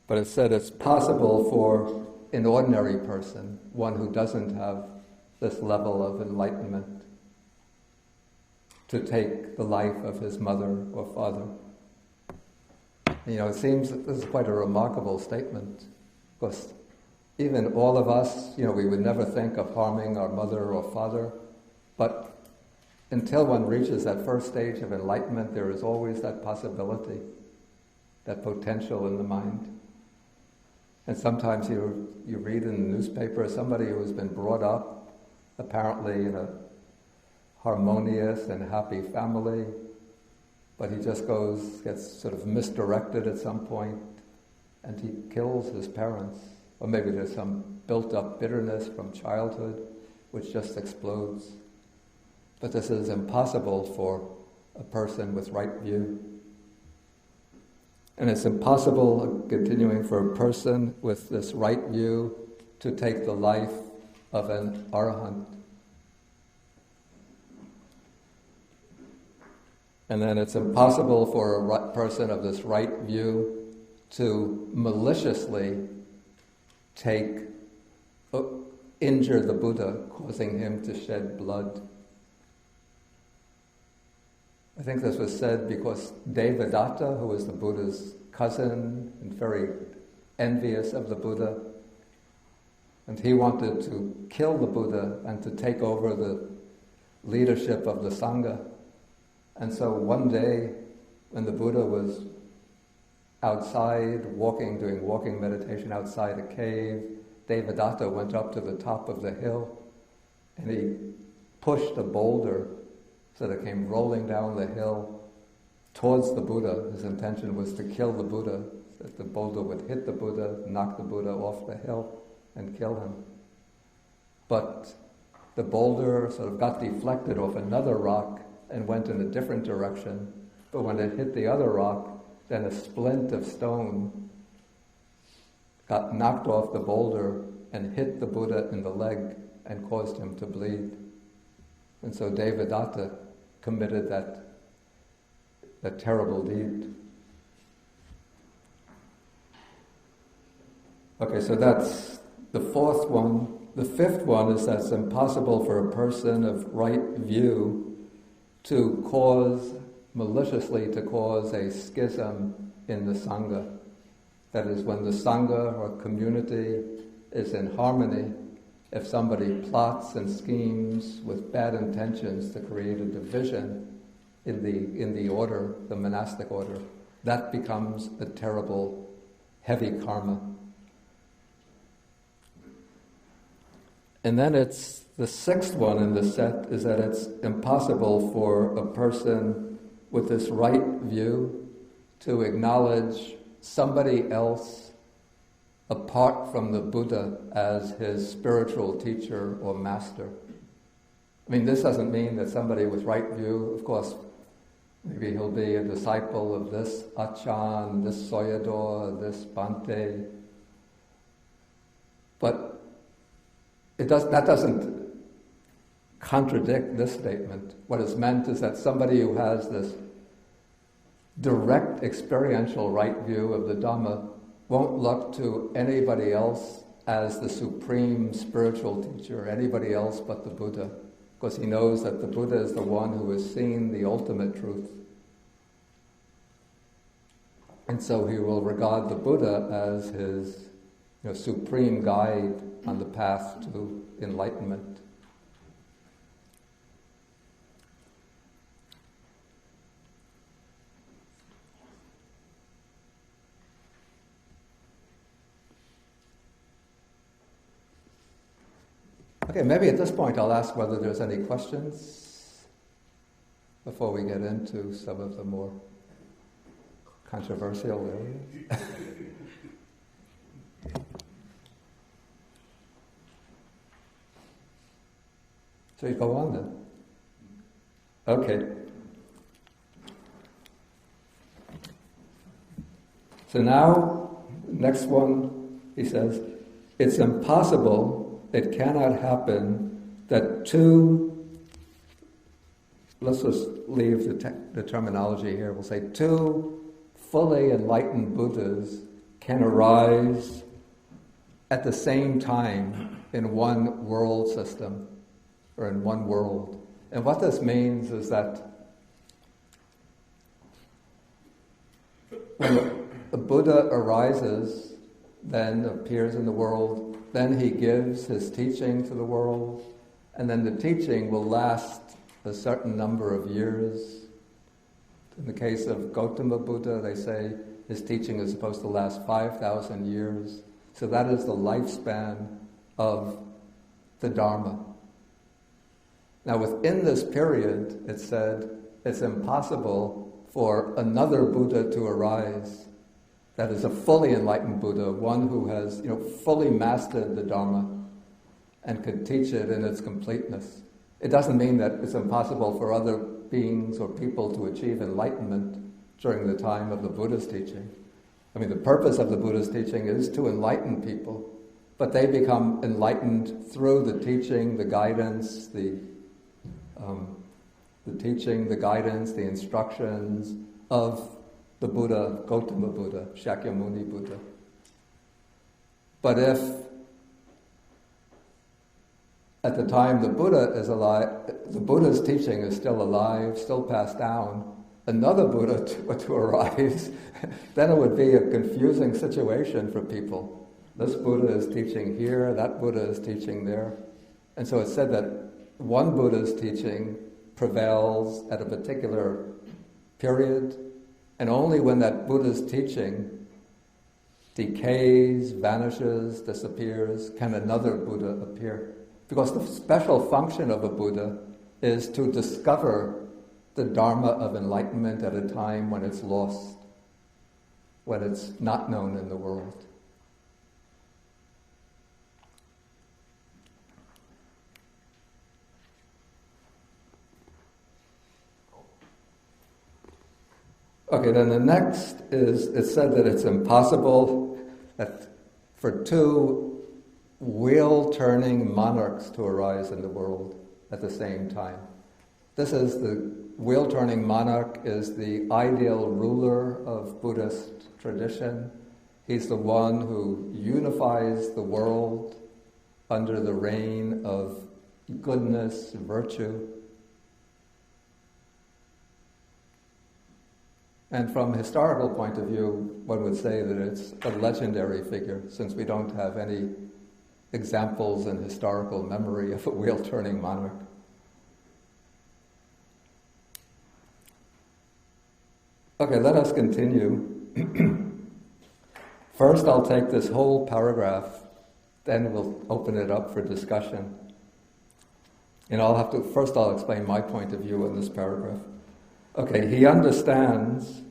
But it said it's possible for an ordinary person, one who doesn't have this level of enlightenment, to take the life of his mother or father. It seems that this is quite a remarkable statement, because even all of us, we would never think of harming our mother or father, but until one reaches that first stage of enlightenment, there is always that possibility, that potential in the mind. And sometimes you read in the newspaper somebody who has been brought up apparently in a harmonious and happy family, but he just gets sort of misdirected at some point, and he kills his parents. Or maybe there's some built-up bitterness from childhood which just explodes. But this is impossible for a person with right view. And it's impossible, continuing, for a person with this right view to take the life of an arahant. And then it's impossible for a person of this right view to maliciously injure the Buddha, causing him to shed blood. I think this was said because Devadatta, who was the Buddha's cousin and very envious of the Buddha, and he wanted to kill the Buddha and to take over the leadership of the Sangha. And so one day, when the Buddha was outside doing walking meditation outside a cave, Devadatta went up to the top of the hill and he pushed a boulder so that it came rolling down the hill towards the Buddha. His intention was to kill the Buddha, that the boulder would hit the Buddha, knock the Buddha off the hill and kill him. But the boulder sort of got deflected off another rock and went in a different direction. But when it hit the other rock, then a splint of stone got knocked off the boulder and hit the Buddha in the leg and caused him to bleed. And so Devadatta committed that terrible deed. Okay, so that's the fourth one. The fifth one is that it's impossible for a person of right view to maliciously cause a schism in the Sangha. That is, when the Sangha or community is in harmony, if somebody plots and schemes with bad intentions to create a division in the order, the monastic order, that becomes a terrible, heavy karma. And then it's the sixth one in the set is that it's impossible for a person with this right view to acknowledge somebody else apart from the Buddha as his spiritual teacher or master. I mean, this doesn't mean that somebody with right view, of course, maybe he'll be a disciple of this Achan, this Soyador, this Bhante, but that doesn't contradict this statement. What is meant is that somebody who has this direct experiential right view of the Dhamma won't look to anybody else as the supreme spiritual teacher, anybody else but the Buddha, because he knows that the Buddha is the one who has seen the ultimate truth. And so he will regard the Buddha as his supreme guide on the path to enlightenment. Okay, maybe at this point I'll ask whether there's any questions before we get into some of the more controversial areas. So you go on then. Okay. So now, next one, he says, it's impossible, it cannot happen that let's just leave the terminology here, we'll say two fully enlightened Buddhas can arise at the same time in one world system, or in one world. And what this means is that when the Buddha arises, then appears in the world, then he gives his teaching to the world, and then the teaching will last a certain number of years. In the case of Gautama Buddha, they say his teaching is supposed to last 5,000 years. So that is the lifespan of the Dharma. Now within this period, it said, it's impossible for another Buddha to arise that is a fully enlightened Buddha, one who has fully mastered the Dharma and could teach it in its completeness. It doesn't mean that it's impossible for other beings or people to achieve enlightenment during the time of the Buddha's teaching. I mean, the purpose of the Buddha's teaching is to enlighten people, but they become enlightened through the teaching, the guidance, the teaching, the guidance, the instructions of the Buddha, Gautama Buddha, Shakyamuni Buddha. But if at the time the Buddha is alive, the Buddha's teaching is still alive, still passed down, another Buddha to arise, then it would be a confusing situation for people. This Buddha is teaching here, that Buddha is teaching there. And so it's said that one Buddha's teaching prevails at a particular period, and only when that Buddha's teaching decays, vanishes, disappears, can another Buddha appear. Because the special function of a Buddha is to discover the Dharma of enlightenment at a time when it's lost, when it's not known in the world. Okay, then the next is, it's said that it's impossible that for two wheel-turning monarchs to arise in the world at the same time. This is the wheel-turning monarch is the ideal ruler of Buddhist tradition. He's the one who unifies the world under the reign of goodness, virtue. And from a historical point of view, one would say that it's a legendary figure, since we don't have any examples in historical memory of a wheel-turning monarch. Okay, let us continue. First, I'll take this whole paragraph, then we'll open it up for discussion. And first I'll explain my point of view in this paragraph. Okay, he understands,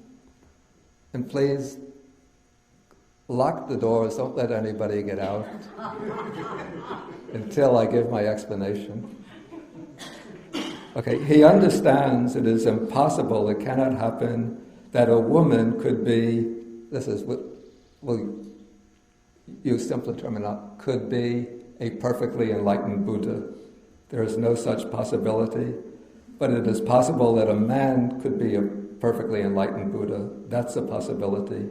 and please lock the doors, don't let anybody get out until I give my explanation. Okay, he understands it is impossible, it cannot happen, that a woman could be, we'll use simpler terminology, could be a perfectly enlightened Buddha. There is no such possibility. But it is possible that a man could be a perfectly enlightened Buddha. That's a possibility.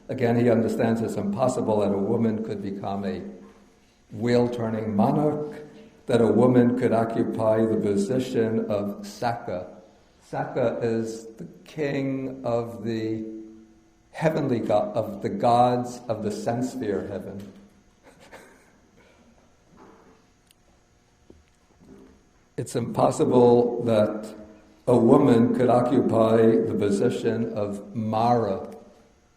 Again, he understands it's impossible that a woman could become a wheel-turning monarch, that a woman could occupy the position of Sakka. Sakka is the king of the heavenly god, of the gods of the sense sphere heaven. It's impossible that a woman could occupy the position of Mara.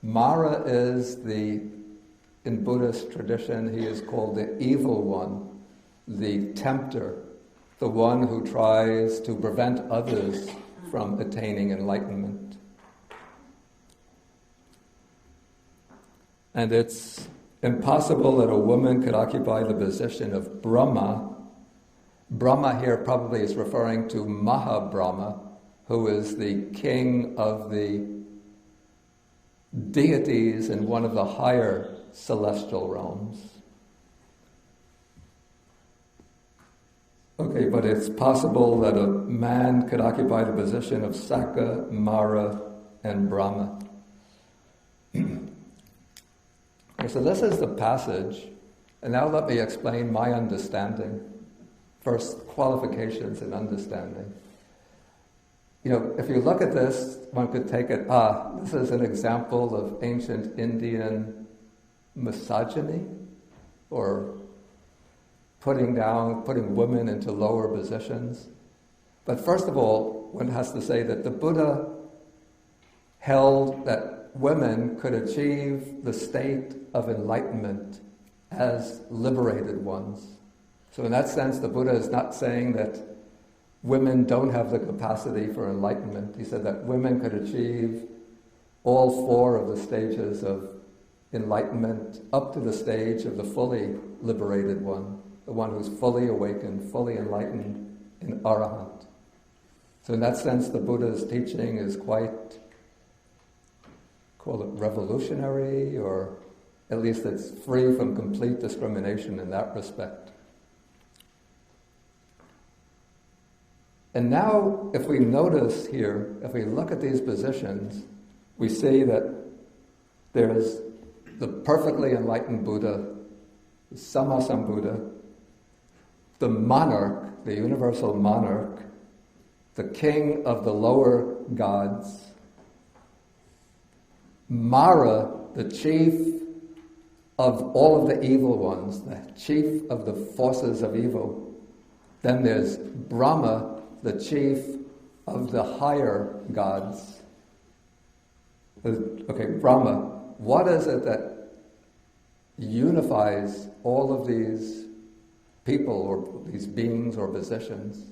Mara is in Buddhist tradition, he is called the evil one, the tempter, the one who tries to prevent others from attaining enlightenment. And it's impossible that a woman could occupy the position of Brahma. Brahma here probably is referring to Mahabrahma, who is the king of the deities in one of the higher celestial realms. Okay, but it's possible that a man could occupy the position of Sakka, Mara, and Brahma. Okay, so this is the passage, and now let me explain my understanding. First, qualifications and understanding. If you look at this, one could take it, this is an example of ancient Indian misogyny, or putting women into lower positions. But first of all, one has to say that the Buddha held that women could achieve the state of enlightenment as liberated ones. So in that sense, the Buddha is not saying that women don't have the capacity for enlightenment. He said that women could achieve all four of the stages of enlightenment up to the stage of the fully liberated one, the one who's fully awakened, fully enlightened, in Arahant. So in that sense, the Buddha's teaching is quite, call it revolutionary, or at least it's free from complete discrimination in that respect. And now, if we notice here, if we look at these positions, we see that there's the perfectly enlightened Buddha, the Sammasambuddha, the monarch, the universal monarch, the king of the lower gods, Mara, the chief of all of the evil ones, the chief of the forces of evil. Then there's Brahma, the chief of the higher gods. Okay, Brahma, what is it that unifies all of these people or these beings or positions?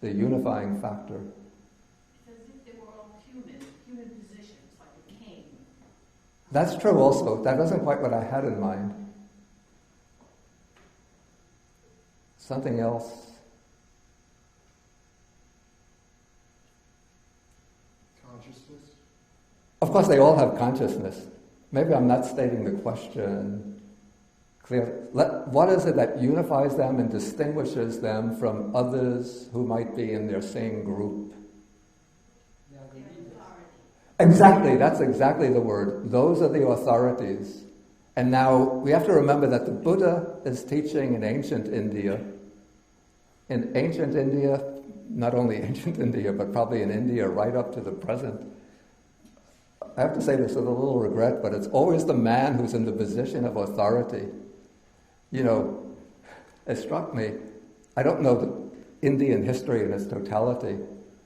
The unifying factor. It's as if they were all human positions, like a king. That's true also. That wasn't quite what I had in mind. Something else. Consciousness? Of course, they all have consciousness. Maybe I'm not stating the question clearly. What is it that unifies them and distinguishes them from others who might be in their same group? Exactly, that's exactly the word. Those are the authorities. And now we have to remember that the Buddha is teaching in ancient India. In ancient India, not only ancient India, but probably in India right up to the present. I have to say this with a little regret, but it's always the man who's in the position of authority. You know, it struck me, I don't know the Indian history in its totality,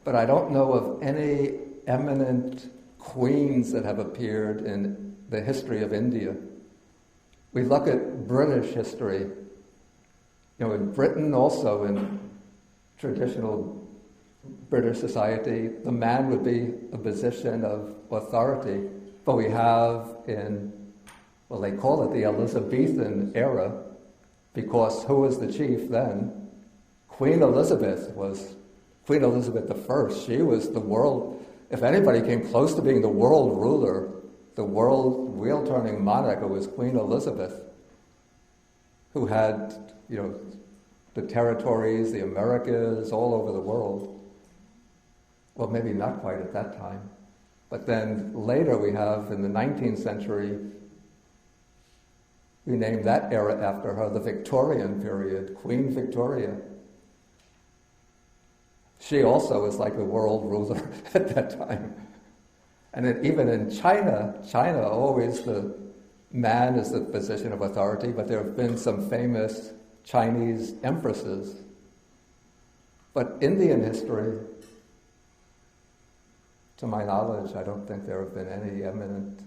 but I don't know of any eminent queens that have appeared in the history of India. We look at British history. You know, in Britain also, in traditional British society, the man would be a position of authority. But we have in, well, they call it the Elizabethan era, because who was the chief then? Queen Elizabeth was Queen Elizabeth I. She was the world, if anybody came close to being the world ruler, the world wheel-turning monarch, it was Queen Elizabeth, who had, you know, the territories, the Americas, all over the world. Well, maybe not quite at that time. But then later we have, in the 19th century, we named that era after her, the Victorian period, Queen Victoria. She also was like a world ruler at that time. And then even in China, always the man is the position of authority, but there have been some famous Chinese empresses. But Indian history, to my knowledge, I don't think there have been any eminent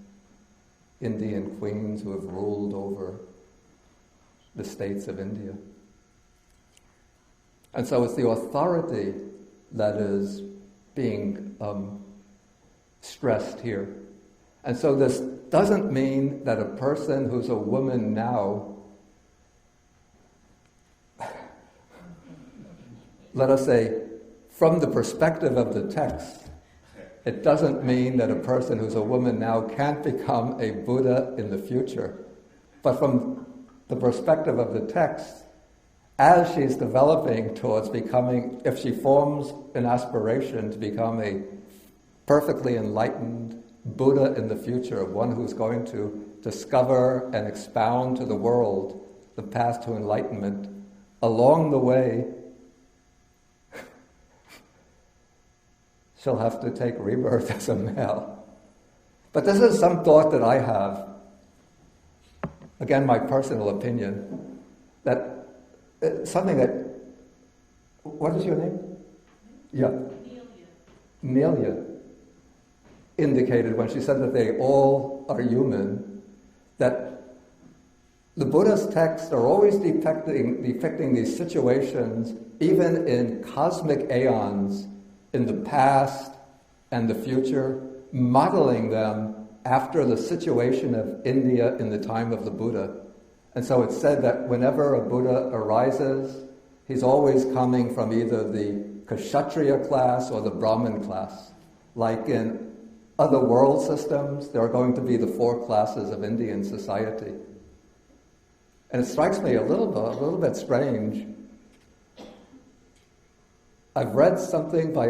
Indian queens who have ruled over the states of India. And so it's the authority that is being stressed here. And so this doesn't mean that a person who's a woman now, let us say, from the perspective of the text, it doesn't mean that a person who's a woman now can't become a Buddha in the future. But from the perspective of the text, as she's developing towards becoming, if she forms an aspiration to become a perfectly enlightened Buddha in the future, one who's going to discover and expound to the world the path to enlightenment, along the way, she'll have to take rebirth as a male. But this is some thought that I have, again, my personal opinion, that something that, what is your name? Yeah. Nelia indicated when she said that they all are human, that the Buddha's texts are always depicting these situations, even in cosmic aeons, in the past and the future, modeling them after the situation of India in the time of the Buddha. And so it's said that whenever a Buddha arises, he's always coming from either the Kshatriya class or the Brahmin class. Like in other world systems, there are going to be the 4 classes of Indian society. And it strikes me a little bit strange. I've read something by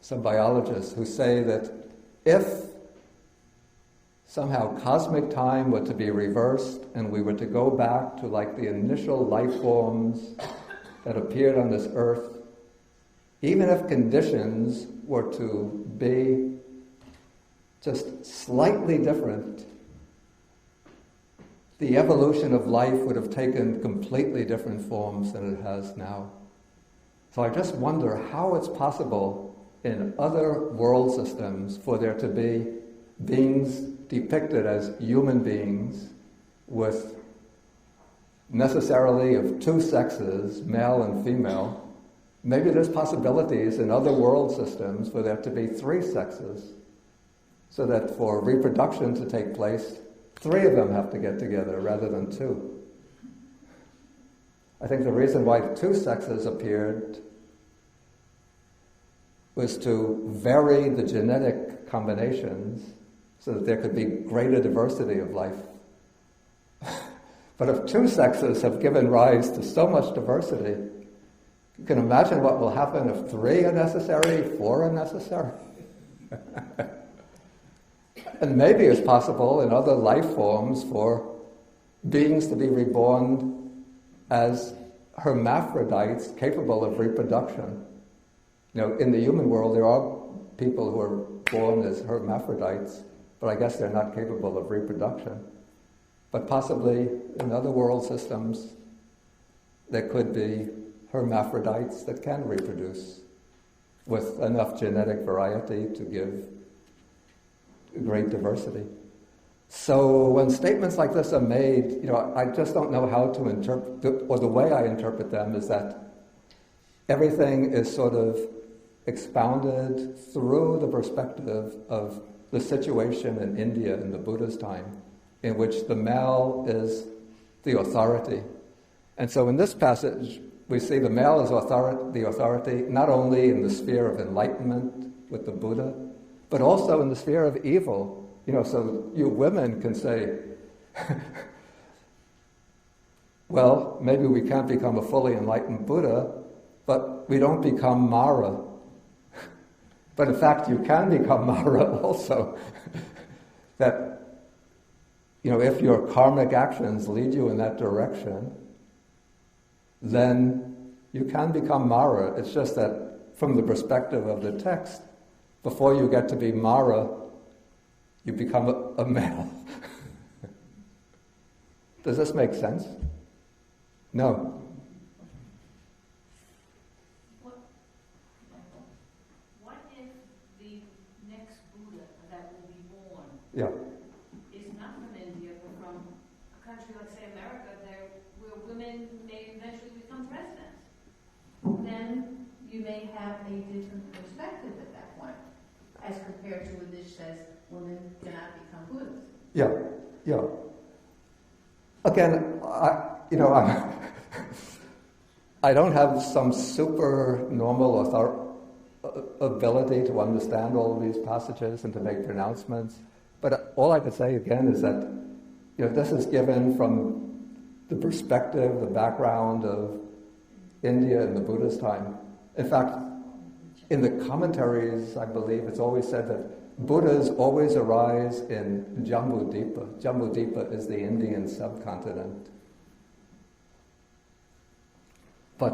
some biologists who say that if somehow cosmic time were to be reversed and we were to go back to like the initial life forms that appeared on this earth, even if conditions were to be just slightly different, the evolution of life would have taken completely different forms than it has now. So I just wonder how it's possible in other world systems for there to be beings depicted as human beings with necessarily of two sexes, male and female. Maybe there's possibilities in other world systems for there to be three sexes, so that for reproduction to take place, three of them have to get together rather than two. I think the reason why two sexes appeared was to vary the genetic combinations so that there could be greater diversity of life. But if two sexes have given rise to so much diversity, you can imagine what will happen if three are necessary, four are necessary. And maybe it's possible in other life forms for beings to be reborn as hermaphrodites capable of reproduction. You know, in the human world there are people who are born as hermaphrodites, but I guess they're not capable of reproduction. But possibly in other world systems there could be hermaphrodites that can reproduce with enough genetic variety to give great diversity. So when statements like this are made, you know, I just don't know how to interpret, or the way I interpret them is that everything is sort of expounded through the perspective of the situation in India in the Buddha's time, in which the male is the authority. And so in this passage, we see the male as the authority, not only in the sphere of enlightenment with the Buddha, but also in the sphere of evil. You know, so you women can say, well, maybe we can't become a fully enlightened Buddha, but we don't become Mara. But in fact, you can become Mara also. That, you know, if your karmic actions lead you in that direction, then you can become Mara. It's just that from the perspective of the text, before you get to be Mara, you become a male. Does this make sense? No. What if the next Buddha that will be born Yeah. is not from India, but from a country like, say, America, where women may eventually become presidents? Then you may have a different perspective at that point, as compared to when this says women cannot become Buddhas. Yeah, yeah. Again, I don't have some super normal ability to understand all of these passages and to make pronouncements. But all I could say again is that, you know, this is given from the perspective, the background of India in the Buddha's time. In fact, in the commentaries, I believe it's always said that Buddhas always arise in Jambudvipa. Jambudvipa is the Indian subcontinent. But,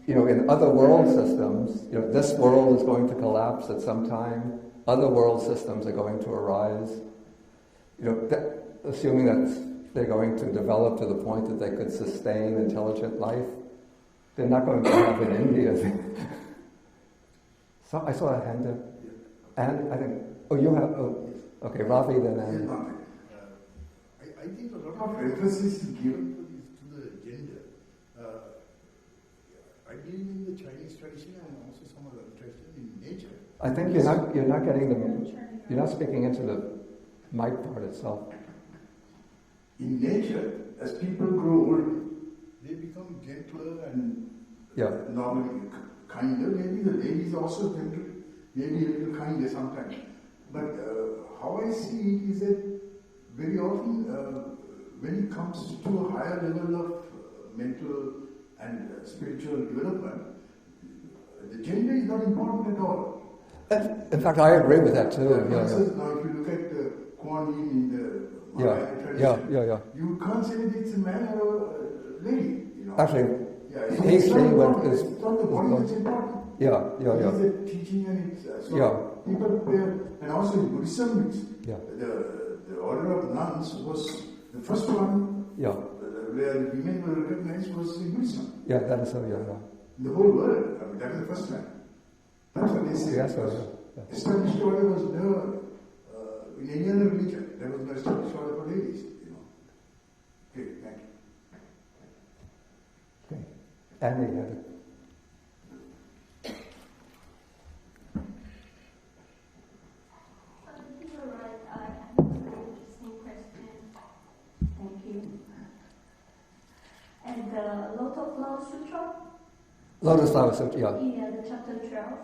you know, in other world systems, you know, this world is going to collapse at some time. Other world systems are going to arise. You know, assuming that they're going to develop to the point that they could sustain intelligent life, they're not going to have in India. So I saw a hand there. And I think, you have, okay, Ravi then. I think a lot of emphasis is given to the gender. I believe in the Chinese tradition and also some other tradition in nature. I think you're not getting you're not speaking into the mic part itself. In nature, as people grow older, they become gentler and normally kinder. Maybe the ladies also gentle, maybe a little kinder sometimes. But how I see it is that very often when it comes to a higher level of mental and spiritual development, the gender is not important at all. In fact, I agree with that too. Now, if you look at Kuan Yin in the Mahavira tradition, you can't say that it's a man or a lady. You know? Actually, it's not the body that's important. Yeah, yeah, It yeah. is a teaching and it's so Yeah. people and also in Buddhism, it's, Yeah. the order of nuns was the first one Yeah, where women were recognized was in Buddhism. yeah, that is so, yeah, yeah. In the whole world, I mean, that is the first time. That's what they say. Yes, Because yeah. established order was never in any other religion. There was no established order for ladies, you know. Okay, thank you. Okay. Annie had a You're right. I have a very interesting question. Thank you. And the Lotus Flower Sutra, Lotus Flower Sutra, yeah. in the chapter 12,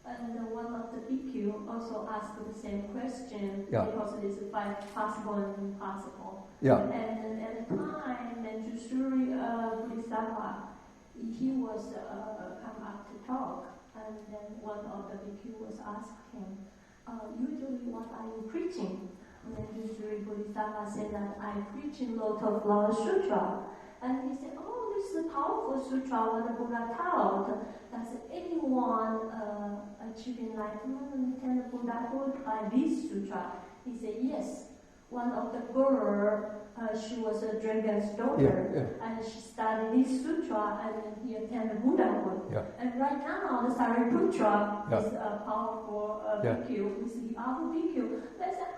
and one of the bhikkhu also asked the same question Yeah. because it is possible and impossible. Yeah, And at the time, Manjusri Bodhisattva, he was come up to talk, and then one of the bhikkhu was asked him, usually what are you preaching? And Manjusri Bodhisattva said that I'm preaching Lotus Flower Sutra. And he said, oh, this is a powerful sutra what the Buddha taught. Does anyone achieve enlightenment and attain the Buddhahood by this sutra? He said, yes. One of the girl, she was a dragon's daughter, yeah. and she studied this sutra, and then he attained Buddhahood. Yeah. And right now, the Sariputra Yeah. is a powerful Yeah. bhikkhu, is the other bhikkhu. They said,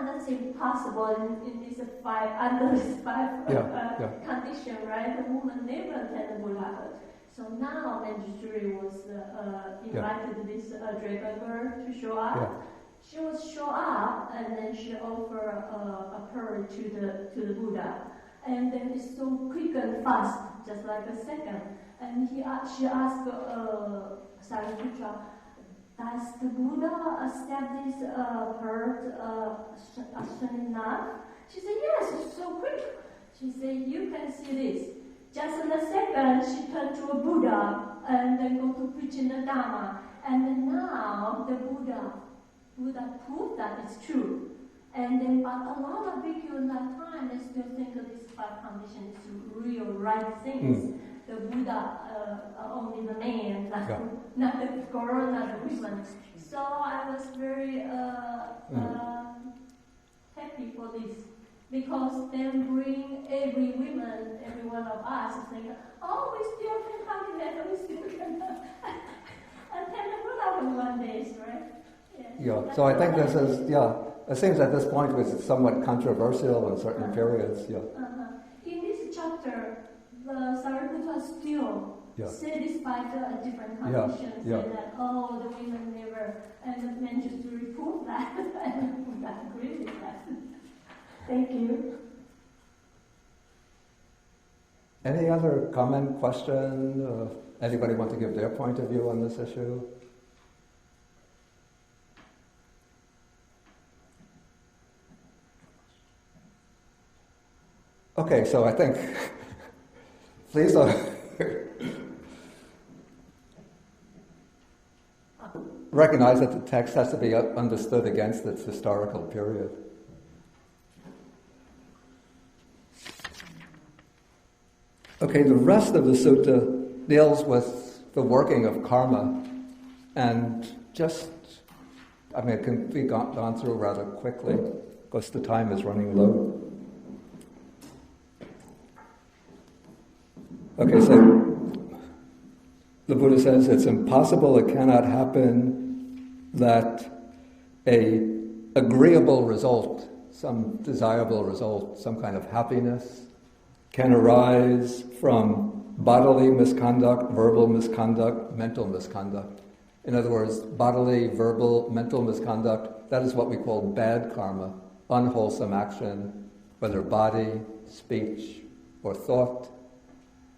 that's impossible in this under this five Yeah. condition, right? The woman never attained Buddhahood. So now Manjusri was invited this dragon girl to show up. Yeah. She was show up, and then she offered a pearl to the Buddha, and then it's so quick and fast, just like a second. And she asked Sariputra, does the Buddha accept this pearl soon enough? She said, yes, it's so quick. She said, you can see this. Just in a second, she turned to a Buddha and then go to preaching the Dharma. And then now the Buddha proved that it's true. And then, but a lot of bhikkhu in that time, they still think that this five condition is real, right things. The Buddha, only the man, not the girl, not the woman. So I was very happy for this. Because then bring every woman, every one of us, think, oh, we still can cultivate, we still can attend the Buddha one day, right? Yeah, so I think this is, it seems at this point it was somewhat controversial in certain periods, In this chapter, the Sariputra still satisfied the different conditions, say that, oh, the women never, and the men just to reprove that, and I agree with that. Thank you. Any other comment, question? Anybody want to give their point of view on this issue? Okay, so I think, please recognize that the text has to be understood against its historical period. Okay, the rest of the sutta deals with the working of karma, and it can be gone through rather quickly because the time is running low. Okay, so the Buddha says it's impossible, it cannot happen that a agreeable result, some desirable result, some kind of happiness, can arise from bodily misconduct, verbal misconduct, mental misconduct. In other words, bodily, verbal, mental misconduct, that is what we call bad karma, unwholesome action, whether body, speech, or thought.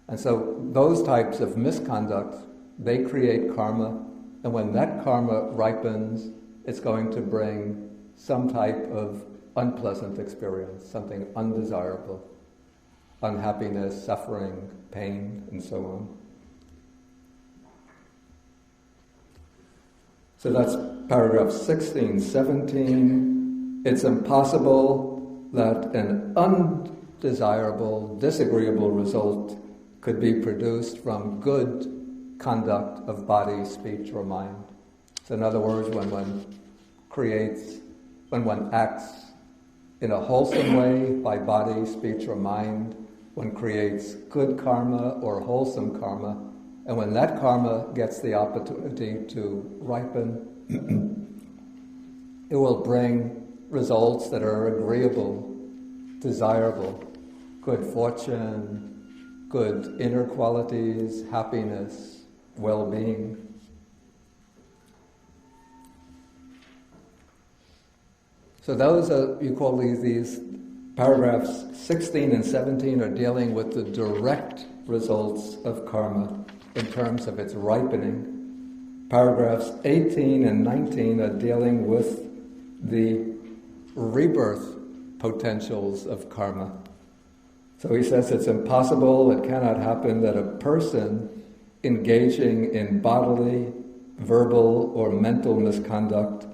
And so those types of misconduct, they create karma, and when that karma ripens, it's going to bring some type of unpleasant experience, something undesirable. Unhappiness, suffering, pain, and so on. So that's paragraph 16. 17, it's impossible that an undesirable, disagreeable result could be produced from good misconduct of body, speech, or mind. So in other words, when one acts in a wholesome way by body, speech, or mind, one creates good karma or wholesome karma, and when that karma gets the opportunity to ripen, it will bring results that are agreeable, desirable, good fortune, good inner qualities, happiness, well-being. So those are, you call these paragraphs 16 and 17 are dealing with the direct results of karma in terms of its ripening. Paragraphs 18 and 19 are dealing with the rebirth potentials of karma. So he says it's impossible, it cannot happen that a person engaging in bodily, verbal, or mental misconduct,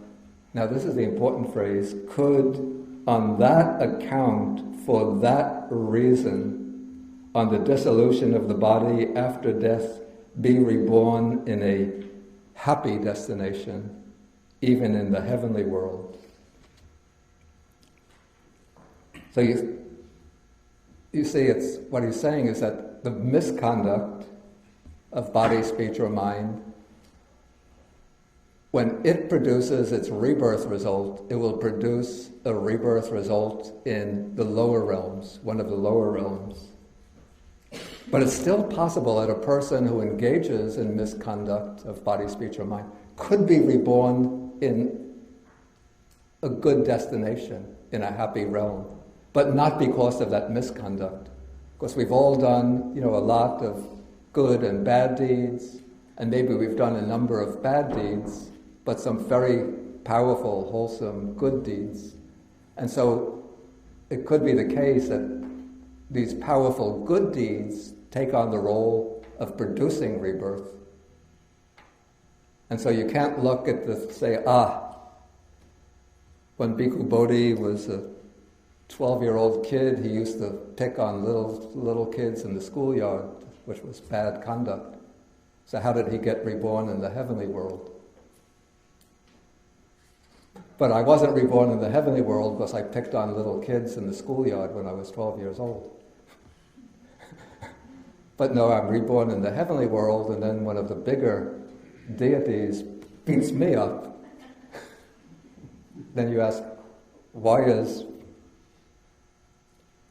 now this is the important phrase, could, on that account, for that reason, on the dissolution of the body after death, be reborn in a happy destination, even in the heavenly world. So you see, it's what he's saying is that the misconduct of body, speech, or mind, when it produces its rebirth result, it will produce a rebirth result in the lower realms, one of the lower realms. But it's still possible that a person who engages in misconduct of body, speech, or mind could be reborn in a good destination, in a happy realm, but not because of that misconduct. Because we've all done, a lot of good and bad deeds, and maybe we've done a number of bad deeds, but some very powerful, wholesome, good deeds. And so it could be the case that these powerful good deeds take on the role of producing rebirth. And so you can't look at say, when Bhikkhu Bodhi was a 12-year-old kid, he used to pick on little kids in the schoolyard, which was bad conduct. So how did he get reborn in the heavenly world? But I wasn't reborn in the heavenly world because I picked on little kids in the schoolyard when I was 12 years old. But no, I'm reborn in the heavenly world, and then one of the bigger deities beats me up. Then you ask, why is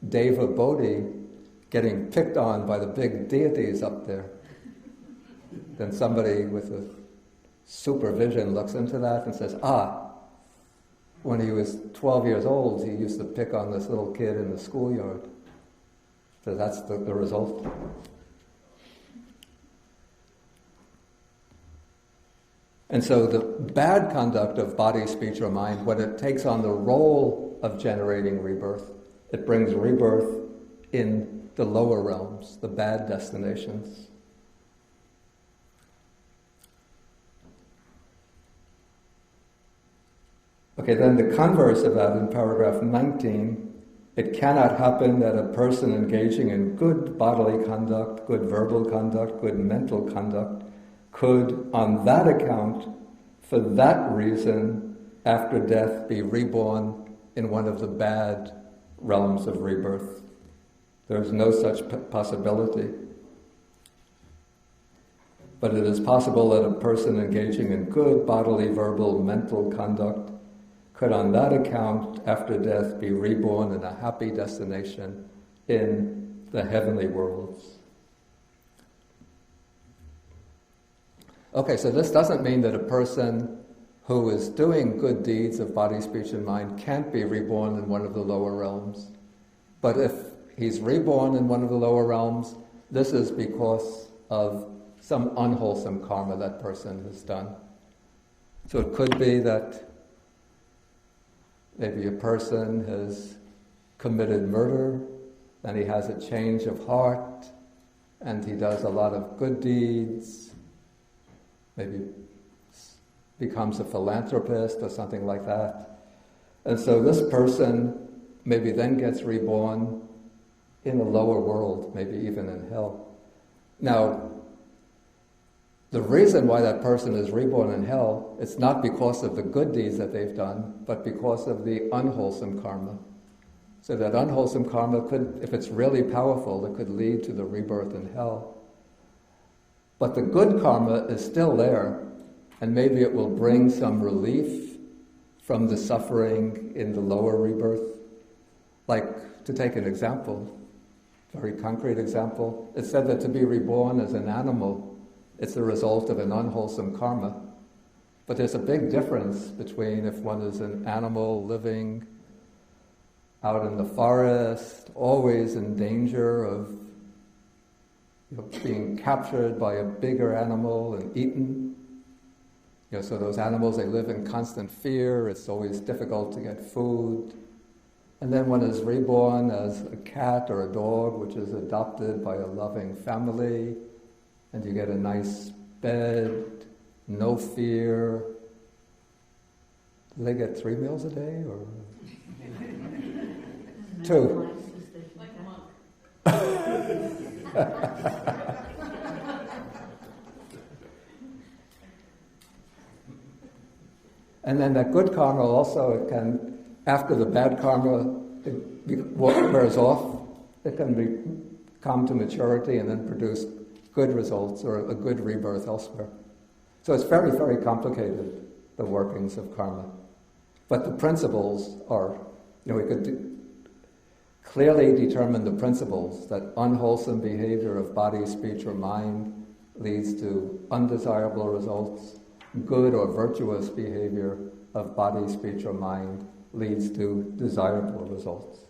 Deva Bodhi getting picked on by the big deities up there? Then somebody with a supervision looks into that and says, when he was 12 years old, he used to pick on this little kid in the schoolyard. So that's the result. And so the bad conduct of body, speech, or mind, when it takes on the role of generating rebirth, it brings rebirth in the lower realms, the bad destinations. Okay, then the converse of that in paragraph 19, it cannot happen that a person engaging in good bodily conduct, good verbal conduct, good mental conduct, could, on that account, for that reason, after death, be reborn in one of the bad realms of rebirth. There is no such possibility. But it is possible that a person engaging in good bodily, verbal, mental conduct could, on that account, after death, be reborn in a happy destination in the heavenly worlds. Okay, so this doesn't mean that a person who is doing good deeds of body, speech, and mind can't be reborn in one of the lower realms. But if he's reborn in one of the lower realms, this is because of some unwholesome karma that person has done. So it could be that maybe a person has committed murder, then he has a change of heart, and he does a lot of good deeds, maybe becomes a philanthropist or something like that. And so this person maybe then gets reborn in a lower world, maybe even in hell. Now, the reason why that person is reborn in hell, it's not because of the good deeds that they've done, but because of the unwholesome karma. So that unwholesome karma could, if it's really powerful, it could lead to the rebirth in hell. But the good karma is still there, and maybe it will bring some relief from the suffering in the lower rebirth. Like, to take an example, very concrete example, it's said that to be reborn as an animal, it's the result of an unwholesome karma. But there's a big difference between if one is an animal living out in the forest, always in danger of being captured by a bigger animal and eaten. So those animals, they live in constant fear. It's always difficult to get food. And then one is reborn as a cat or a dog, which is adopted by a loving family, and you get a nice bed, no fear. Do they get 3 meals a day, or 2? Like a monk. And then that good karma also, it can, after the bad karma wears off, it can come to maturity and then produce good results or a good rebirth elsewhere. So it's very, very complicated, the workings of karma. But the principles are, we could clearly determine the principles that unwholesome behavior of body, speech, or mind leads to undesirable results. Good or virtuous behavior of body, speech, or mind leads to desirable results.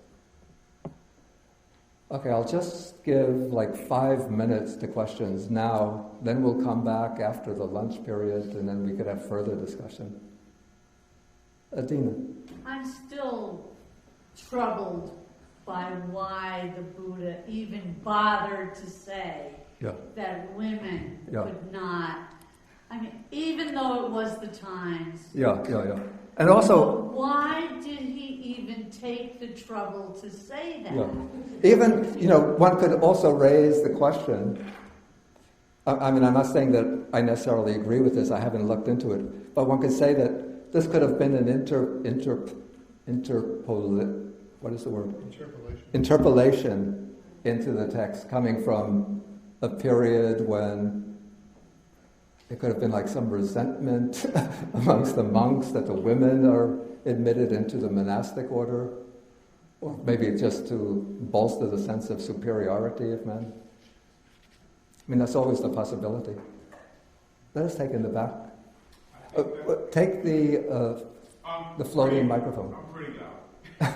Okay, I'll just give like 5 minutes to questions now, then we'll come back after the lunch period, and then we could have further discussion. Adina. I'm still troubled by why the Buddha even bothered to say that women could not. I mean, even though it was the times. And also, why did he even take the trouble to say that? Even, one could also raise the question. I mean, I'm not saying that I necessarily agree with this. I haven't looked into it, but one could say that this could have been an interpolation into the text, coming from a period when it could have been like some resentment amongst the monks that the women are admitted into the monastic order, or maybe just to bolster the sense of superiority of men. I mean, that's always the possibility. Let us take in the back. Take the floating microphone. I'm pretty loud.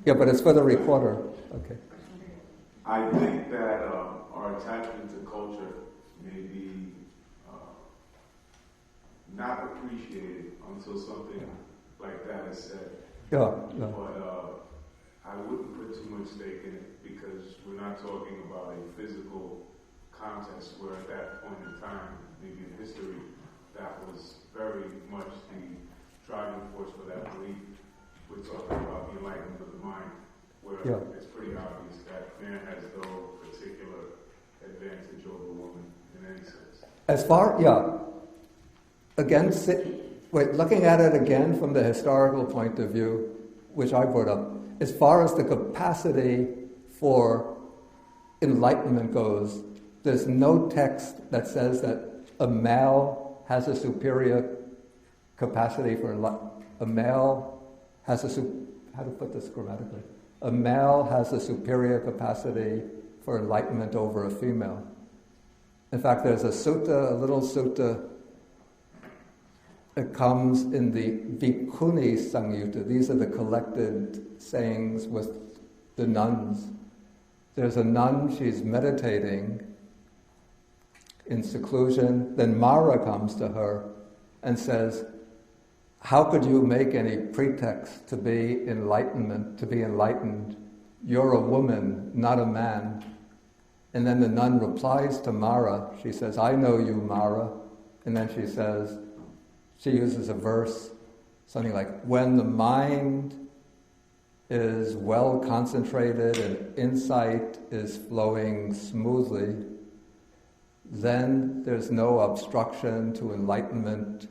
Yeah, but it's for the recorder. Okay. I think that our attachment to culture may be not appreciated until something like that is said. But I wouldn't put too much stake in it, because we're not talking about a physical contest where at that point in time, maybe in history, that was very much the driving force for that belief. We're talking about the enlightenment of the mind, where it's pretty obvious that man has no particular advantage over woman in any sense. As far, again, looking at it again from the historical point of view, which I brought up, as far as the capacity for enlightenment goes, there's no text that says that a male has a superior capacity for enlightenment. A male has how to put this grammatically? A male has a superior capacity for enlightenment over a female. In fact, there's a sutta, a little sutta. It comes in the Bhikkhuni Samyutta. These are the collected sayings with the nuns. There's a nun, she's meditating in seclusion. Then Mara comes to her and says, how could you make any pretext to be enlightened? You're a woman, not a man. And then the nun replies to Mara. She says, I know you, Mara. And then she uses a verse, something like, when the mind is well concentrated and insight is flowing smoothly, then there's no obstruction to enlightenment.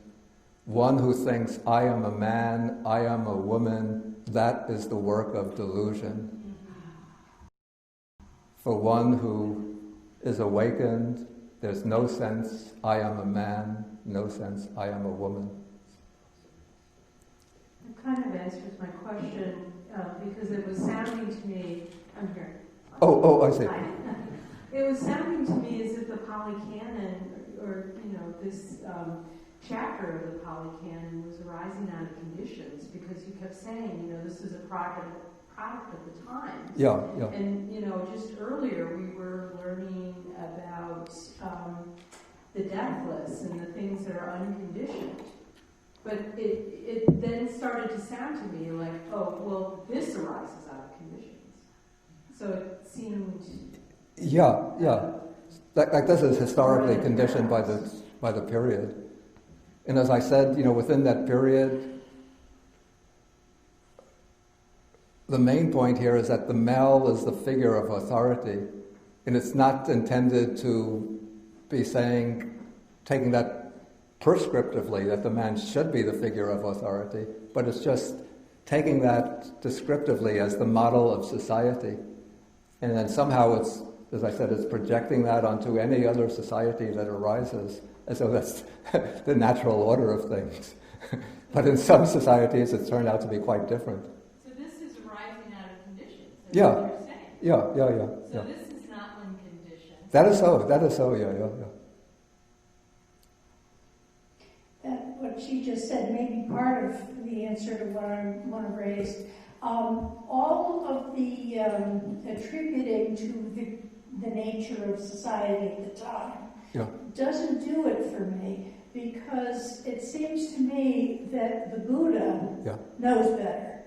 One who thinks, I am a man, I am a woman, that is the work of delusion. For one who is awakened, there's no sense, I am a man, no sense, I am a woman. It kind of answers my question, because it was sounding to me, I'm here. Oh, I see. It was sounding to me as if the Pali Canon, or this chapter of the Pali Canon was arising out of conditions, because you kept saying, this is a product of the times. Yeah. And just earlier we were learning about the deathless and the things that are unconditioned. But it then started to sound to me like, oh, well, this arises out of conditions. So it seemed. Yeah. Like this is historically conditioned by the period. And as I said, within that period, the main point here is that the male is the figure of authority. And it's not intended to be taking that prescriptively, that the man should be the figure of authority, but it's just taking that descriptively as the model of society. And then somehow it's, as I said, it's projecting that onto any other society that arises, as though that's the natural order of things. But in some societies it's turned out to be quite different. So this is arising out of conditions, is Yeah. what you're saying. Yeah. So this is not unconditioned. That is so, yeah. What she just said may be part of the answer to what I want to raise. All of the attributing to the nature of society at the time doesn't do it for me, because it seems to me that the Buddha knows better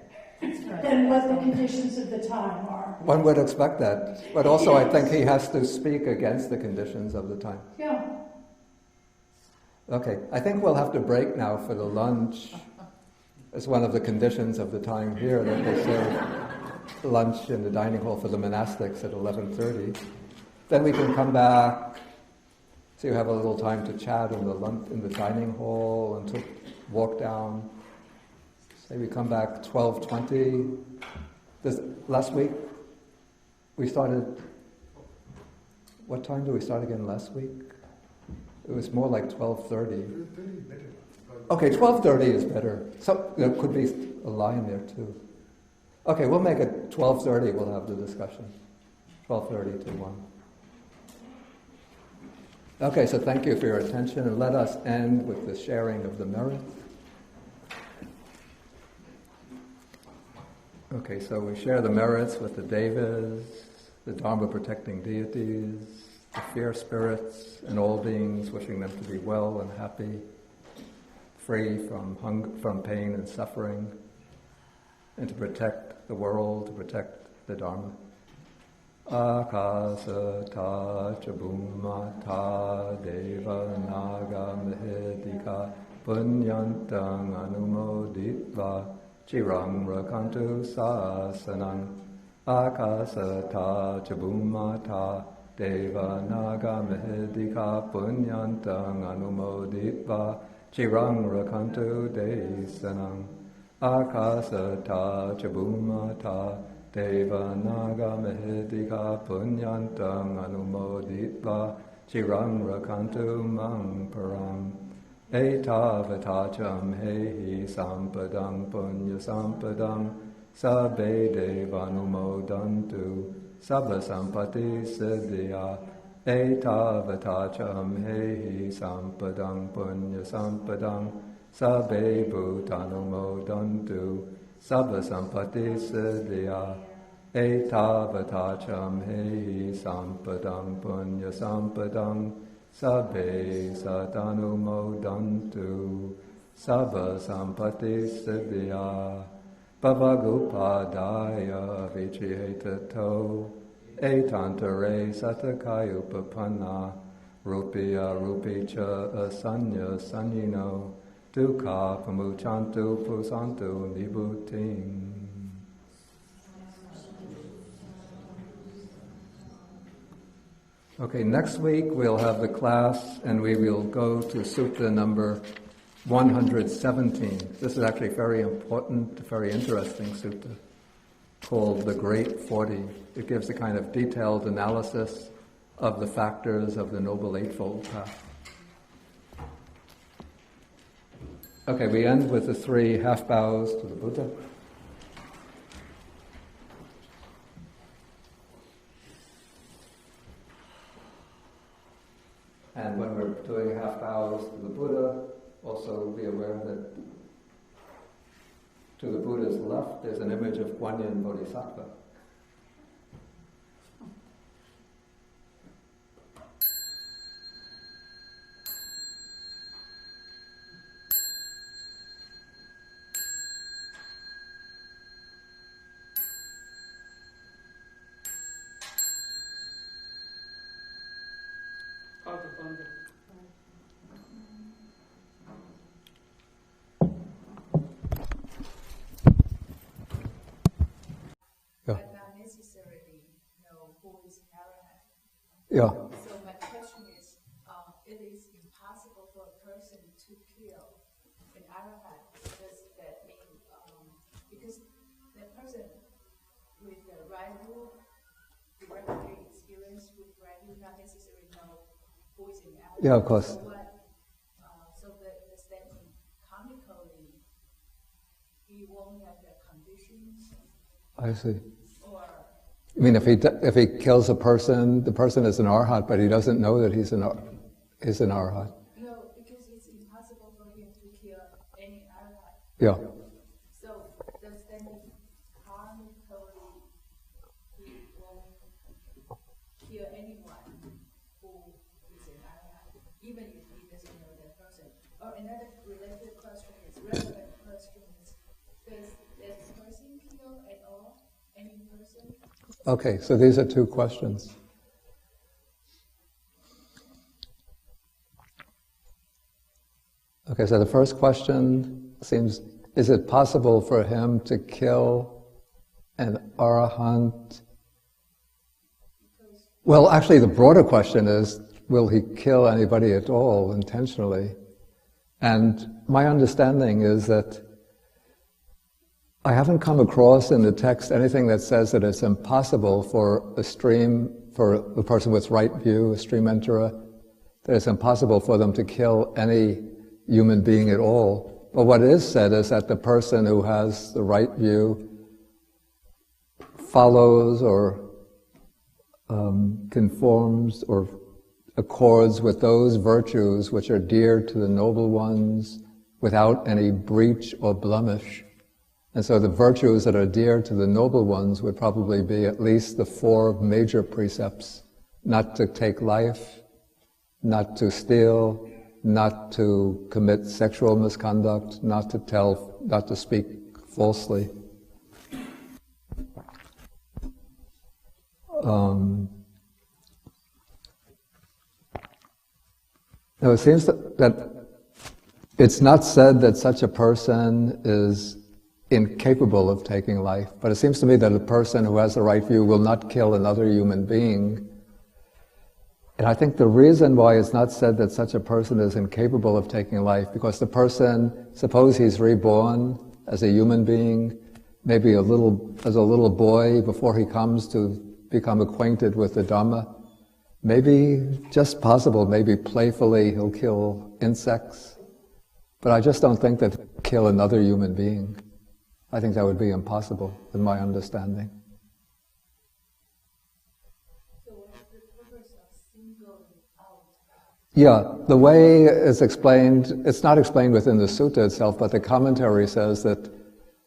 than what the conditions of the time are. One would expect that. But also I think he has to speak against the conditions of the time. Yeah. Okay, I think we'll have to break now for the lunch. It's one of the conditions of the time here that they serve lunch in the dining hall for the monastics at 11:30. Then we can come back, so you have a little time to chat in the dining hall and to walk down. Say we come back 12:20. Last week we started. What time did we start again last week? It was more like 12:30. Okay, 12:30 is better. So there could be a line there too. Okay, we'll make it 12:30. We'll have the discussion. 12:30 to 1. Okay, so thank you for your attention, and let us end with the sharing of the merit. Okay, so we share the merits with the devas, the Dharma protecting deities, the fair spirits, and all beings, wishing them to be well and happy, free from pain and suffering, and to protect the world, to protect the Dharma. Akasa ta chabuma ta deva naga mehedika punyantang anumoditva chirang rakantu sasanang. Akasa ta chabuma ta Deva naga mehedika punyantang anumoditva chirang rakantu desanang. Akasa ta chabuma ta Deva naga mehedika punyantang anumoditva chirang rakantu mang parang. Etavata hehi sampadang punya sampadang sabbe devanumodantu sabba sampati siddhya. Etavata hehi sampadang punya sampadang sabbe bhutanumodantu sabba sampati siddhya. Etavata hehi sampadang punya sampadang sabbe satanumodantu sabba sampati siddhya. Bhavagupadaya vichihetato etantare satakayupapanna rupiya rupicha asanya sanyino dukkha pamuchantu pusantu nibhutim. Okay, next week we'll have the class and we will go to Sutta number 117. This is actually very important, very interesting sutta called the Great 40. It gives a kind of detailed analysis of the factors of the Noble Eightfold Path. Okay, we end with the 3 half bows to the Buddha. And when we're doing half bows to the Buddha, also be aware that to the Buddha's left there's an image of Guanyin Bodhisattva. Yeah. But not necessarily know who is arahant. Yeah. So my question is, it is impossible for a person to kill an arahant. Does that mean because the person with the right view, directly experience with right view, not necessarily know who is an arahant? Yeah, of course. So does that mean comically he won't have the conditions? I see. I mean, if he kills a person, the person is an arhat, but he doesn't know that he's an arhat. No, because it's impossible for him to kill any arhat. Yeah. So does that mean karmically he won't kill anyone who is an arhat, even if he doesn't know that person? Or another related question is, relevant question is, does that person kill at all? Any person? Okay, so these are 2 questions. Okay, so the first question seems, is it possible for him to kill an arahant? Well, actually the broader question is, will he kill anybody at all intentionally? And my understanding is that I haven't come across in the text anything that says that it's impossible for a person with right view, a stream enterer, that it's impossible for them to kill any human being at all. But what is said is that the person who has the right view follows or conforms or accords with those virtues which are dear to the noble ones without any breach or blemish. And so the virtues that are dear to the noble ones would probably be at least the 4 major precepts: not to take life, not to steal, not to commit sexual misconduct, not to speak falsely. Now it seems that it's not said that such a person is incapable of taking life, but it seems to me that a person who has the right view will not kill another human being. And I think the reason why it's not said that such a person is incapable of taking life, because the person, suppose he's reborn as a human being, maybe as a little boy before he comes to become acquainted with the Dhamma, maybe, just possible, maybe playfully he'll kill insects, but I just don't think that he'll kill another human being. I think that would be impossible, in my understanding. So what's the purpose of singling out? Yeah, the way it's explained, it's not explained within the sutta itself, but the commentary says that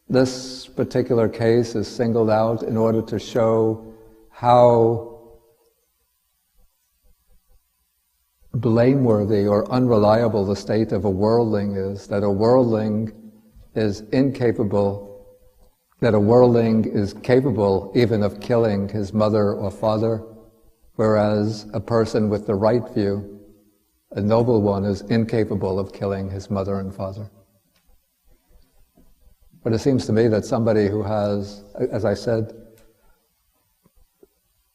this particular case is singled out in order to show how blameworthy or unreliable the state of a worldling is, that a worldling is incapable, that a worldling is capable even of killing his mother or father, whereas a person with the right view, a noble one, is incapable of killing his mother and father. But it seems to me that somebody who has, as I said,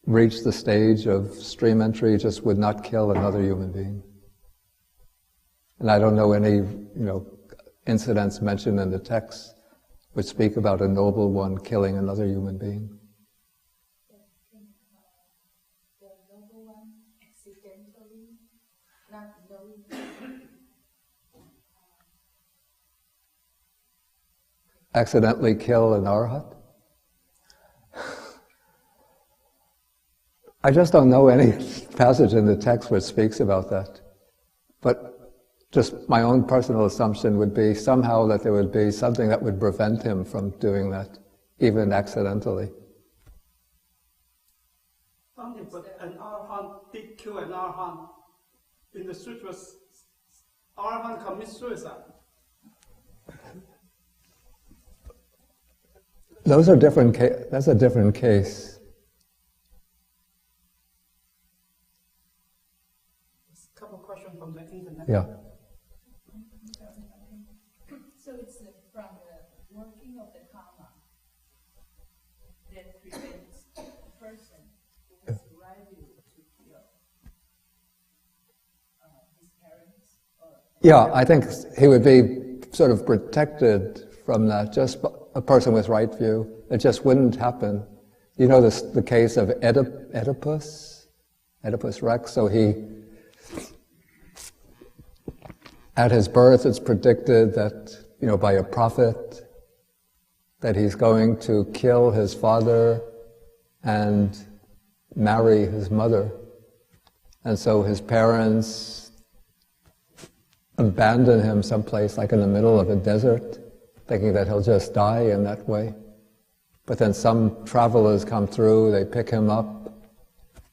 reached the stage of stream entry just would not kill another human being. And I don't know any, incidents mentioned in the text which speak about a noble one killing another human being. The noble one accidentally, not knowing. Accidentally kill an arhat? I just don't know any passage in the text which speaks about that. But just my own personal assumption would be somehow that there would be something that would prevent him from doing that, even accidentally. But an arhat did kill an arhat. In the sutras, arhat commits suicide. Those are different. That's a different case. A couple of questions from the internet. Yeah. So it's from the working of the karma that prevents the person who has arrived to kill his parents. Yeah, I think he would be sort of protected from that. Just a person with right view, it just wouldn't happen. You know the case of Oedipus Rex. So at his birth, it's predicted that, by a prophet, that he's going to kill his father and marry his mother. And so his parents abandon him someplace like in the middle of a desert, thinking that he'll just die in that way. But then some travelers come through, they pick him up,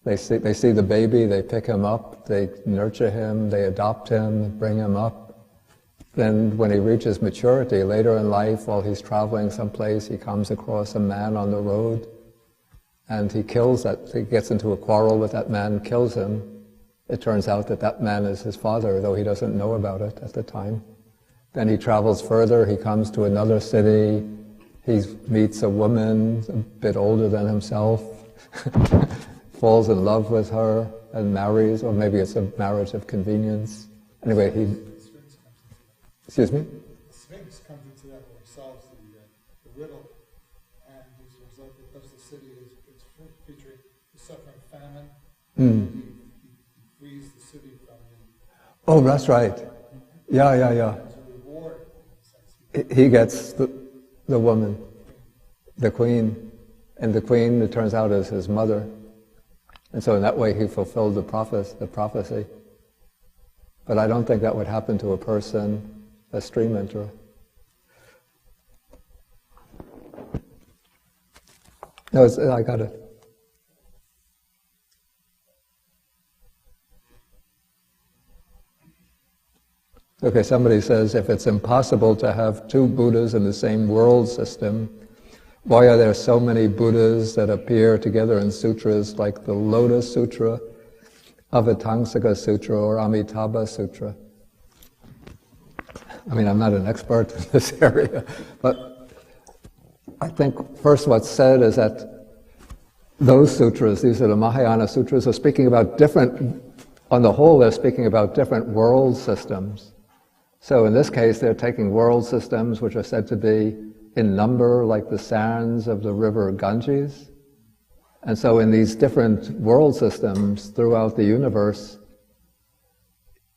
they see the baby, they pick him up, they nurture him, they adopt him, bring him up. Then when he reaches maturity, later in life, while he's traveling someplace, he comes across a man on the road, and he gets into a quarrel with that man, kills him. It turns out that man is his father, though he doesn't know about it at the time. Then he travels further, he comes to another city, he meets a woman a bit older than himself, falls in love with her and marries, or maybe it's a marriage of convenience. Anyway, excuse me? The Sphinx comes into that or solves the riddle, and as a result, because the city is featuring suffering famine, he frees the city from the... Oh, that's right. Yeah. He gets the woman, the queen, and the queen, it turns out, is his mother. And so in that way he fulfilled the prophecy. But I don't think that would happen to a person, a stream enterer. No, I got it. Okay, somebody says, if it's impossible to have two Buddhas in the same world system, why are there so many Buddhas that appear together in sutras like the Lotus Sutra, Avatangsaka Sutra, or Amitabha Sutra? I mean, I'm not an expert in this area, but I think first what's said is that those sutras, these are the Mahayana sutras, are speaking about on the whole, they're speaking about different world systems. So in this case, they're taking world systems which are said to be in number like the sands of the river Ganges. And so in these different world systems throughout the universe,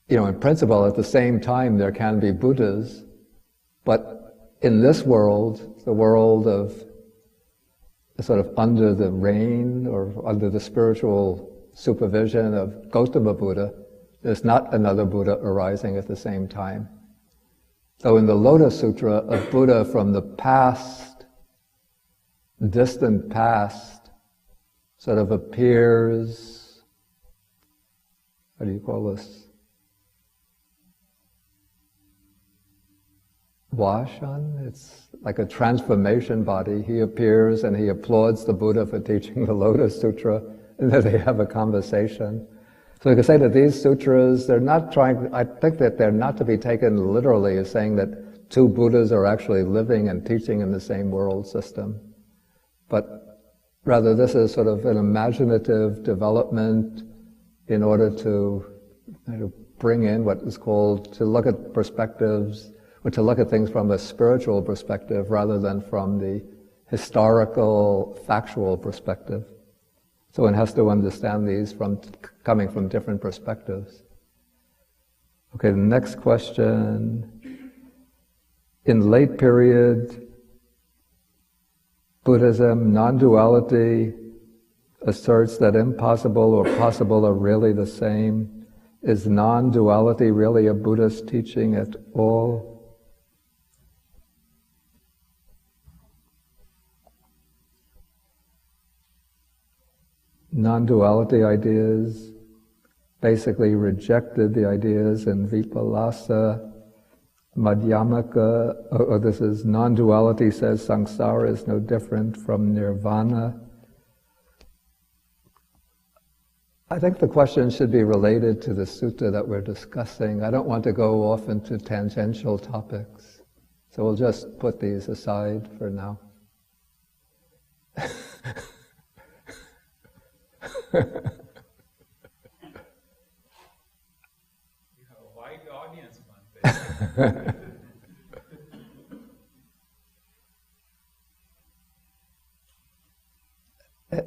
in principle, at the same time, there can be Buddhas, but in this world, the world of sort of under the reign or under the spiritual supervision of Gautama Buddha, there's not another Buddha arising at the same time. So in the Lotus Sutra, a Buddha from the past, distant past, sort of appears, how do you call this? Vashan? It's like a transformation body. He appears and he applauds the Buddha for teaching the Lotus Sutra, and then they have a conversation. So you can say that these sutras, I think that they're not to be taken literally as saying that two Buddhas are actually living and teaching in the same world system. But Rather, this is sort of an imaginative development in order to bring in what is called, to look at perspectives, or to look at things from a spiritual perspective rather than from the historical, factual perspective. So one has to understand these from coming from different perspectives. Okay, the next question. In late period Buddhism, non-duality asserts that impossible or possible are really the same. Is non-duality really a Buddhist teaching at all? Non-duality ideas basically rejected the ideas in Vipallasa, Madhyamaka, this is non-duality says samsara is no different from nirvana. I think the question should be related to the sutta that we're discussing. I don't want to go off into tangential topics, so we'll just put these aside for now. You have a wide audience, Bhante.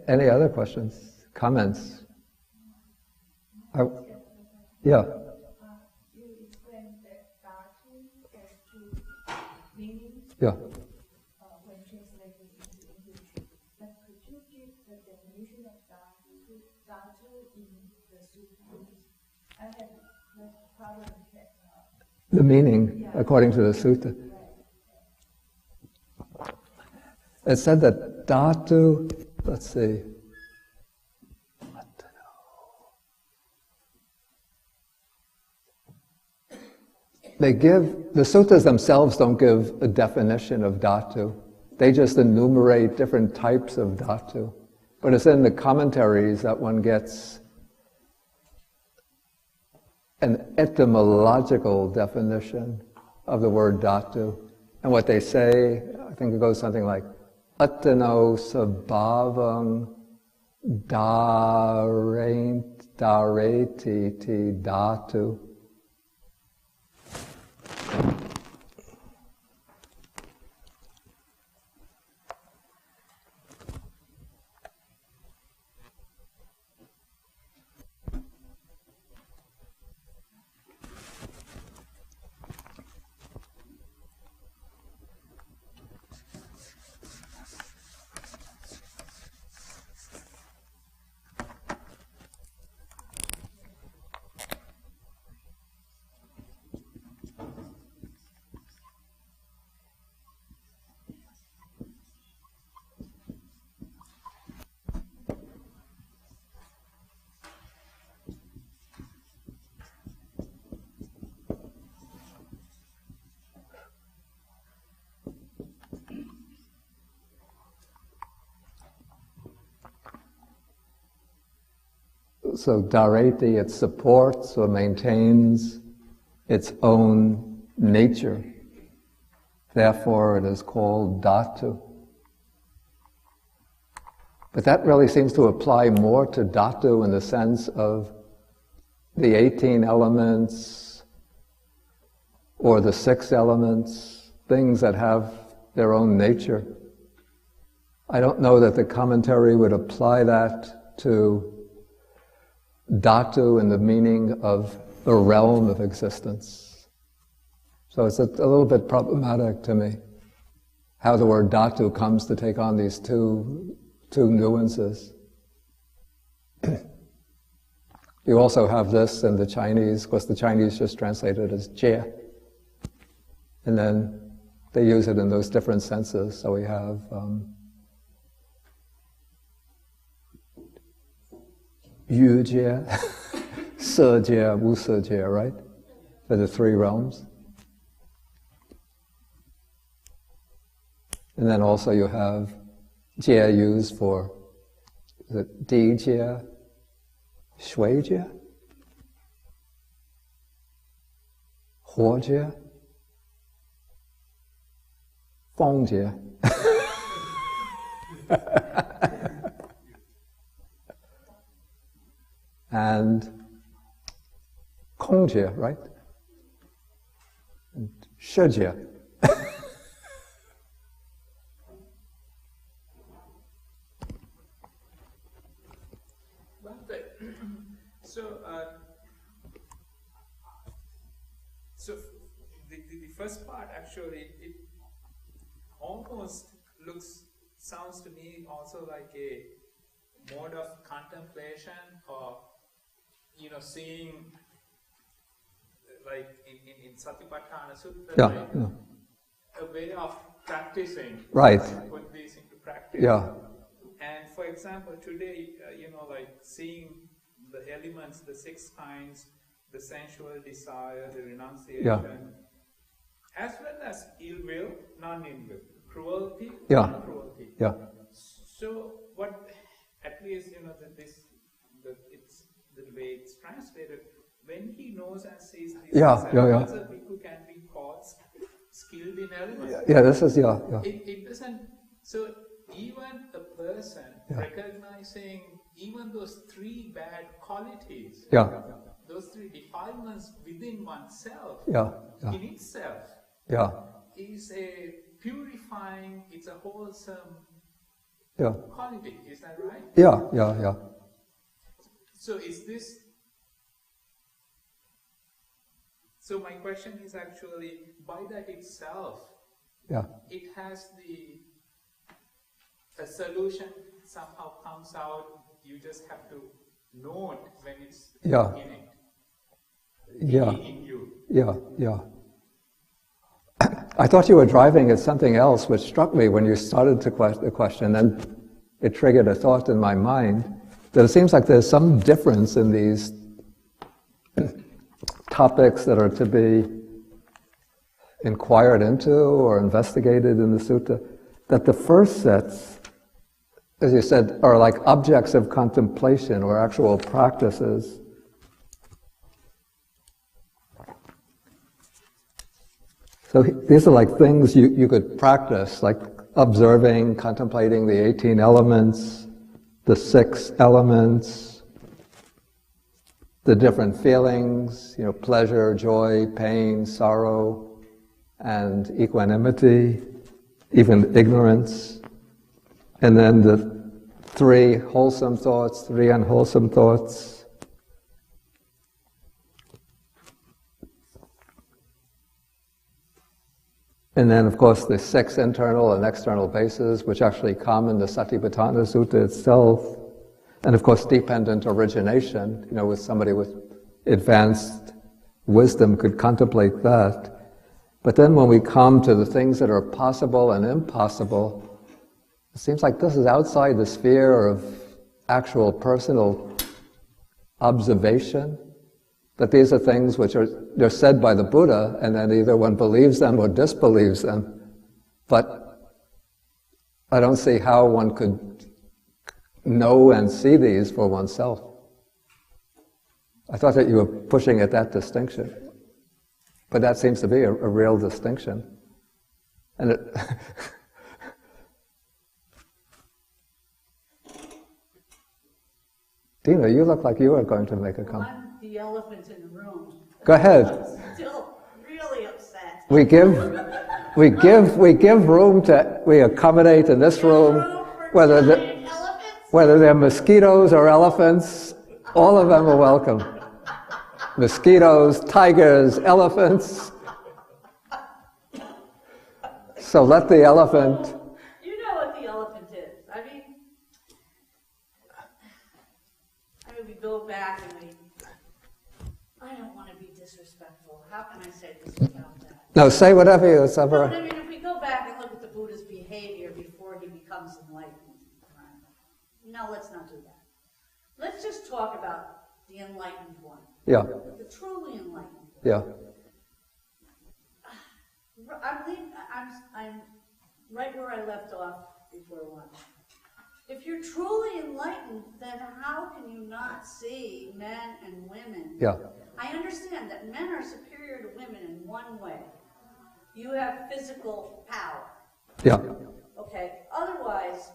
Any other questions, comments? Yeah. You explained that dhatu has two meanings. Yeah. When translated into English, but could you give the definition of dhatu in the sutta? I have no problem with The meaning, according to the sutta. It said that dhatu, let's see. The suttas themselves don't give a definition of dhatu. They just enumerate different types of dhatu. But it's in the commentaries that one gets an etymological definition of the word dhatu. And what they say, I think it goes something like, Attano sabhavam dhareti ti dhatu. So dhareti, it supports or maintains its own nature. Therefore, it is called dhatu. But that really seems to apply more to dhatu in the sense of the 18 elements or the 6 elements, things that have their own nature. I don't know that the commentary would apply that to dhatu in the meaning of the realm of existence. So it's a little bit problematic to me, how the word dhatu comes to take on these two nuances. You also have this in the Chinese, because the Chinese just translate it as jie. And then they use it in those different senses. So we have yu jie, se jie, wu se jie, right? For the 3 realms. And then also you have jie used for the di jie, shui jie, huo jie, feng jie. Shungjie, right? And Shijie. So the first part actually, it almost sounds to me also like a mode of contemplation, or seeing, like in Satipatthana Sutta, a way of practicing, right? Put these into practice. Yeah. And for example, today, like seeing the elements, the 6 kinds, the sensual desire, the renunciation, as well as ill will, non-ill will, cruelty, non-cruelty. Yeah. So what, at least it's the way it's translated. When he knows and sees these a bhikkhu can be called skilled in elements. Yeah, this is It doesn't. So even a person recognizing even those 3 bad qualities, those 3 defilements within oneself, in itself, is a purifying. It's a wholesome quality. Is that right? Yeah. So is this? So my question is actually, by that itself, it has a solution somehow comes out. You just have to know it when it's in it. In you. Yeah. I thought you were driving at something else, which struck me when you started the question, and it triggered a thought in my mind that it seems like there's some difference in these topics that are to be inquired into or investigated in the sutta, that the first sets, as you said, are like objects of contemplation or actual practices. So these are like things you could practice, like observing, contemplating the 18 elements, the 6 elements, the different feelings, pleasure, joy, pain, sorrow, and equanimity, even ignorance. And then the 3 wholesome thoughts, 3 unwholesome thoughts. And then, of course, the 6 internal and external bases, which actually come in the Satipatthana Sutta itself. And of course, dependent origination, with somebody with advanced wisdom could contemplate that. But then when we come to the things that are possible and impossible, it seems like this is outside the sphere of actual personal observation. That these are things which they're said by the Buddha, and then either one believes them or disbelieves them. But I don't see how one could know and see these for oneself. I thought that you were pushing at that distinction. But that seems to be a real distinction. And Dina, you look like you were going to make a comment. I'm the elephant in the room. Go ahead. I'm still really upset. We give room we accommodate in this room, whether they're mosquitoes or elephants, all of them are welcome. Mosquitoes, tigers, elephants. So let the elephant. You know what the elephant is. I mean, we go back and I don't want to be disrespectful. How can I say this without that? No, say whatever you ever. I mean, if we go back and look at the Buddha's behavior before he becomes enlightened, right? No, let's not do that. Let's just talk about the enlightened one. Yeah. The truly enlightened one. Yeah. I'm right where I left off before lunch. If you're truly enlightened, then how can you not see men and women? Yeah. I understand that men are superior to women in one way. You have physical power. Yeah. Okay. Otherwise,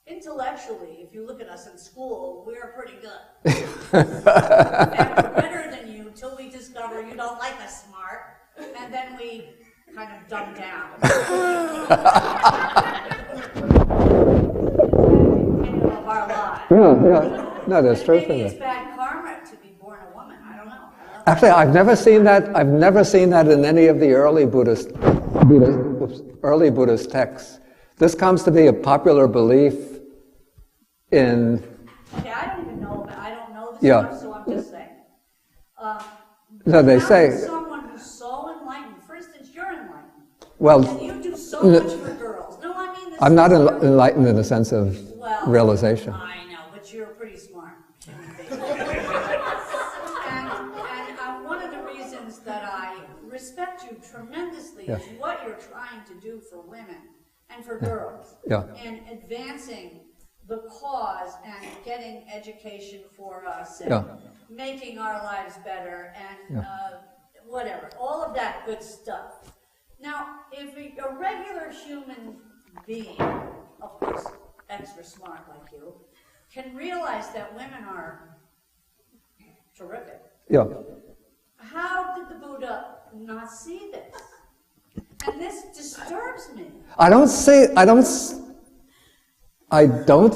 intellectually, if you look at us in school, we're pretty good. In fact, we're better than you until we discover you don't like us smart, and then we kind of dumb down. Of our lives. Yeah. No, there's truth in Maybe it. it's bad karma to be born a woman. I don't know. Actually, I've never seen that. I've never seen that in any of the early Buddhist texts. This comes to be a popular belief in. Okay, I don't even know. I don't know this stuff, so I'm just saying. No, they say. Someone who's so enlightened. For instance, you're enlightened. Well, and you do so much for girls. No, I mean. I'm not enlightened in the sense of realization. I know, but you're pretty smart. and one of the reasons that I respect you tremendously is what you're trying to do for women and for girls. And advancing the cause and getting education for us and making our lives better and whatever, all of that good stuff. Now, if a regular human being, of course, extra smart like you, can realize that women are terrific. How did the Buddha not see this? And this disturbs me. I don't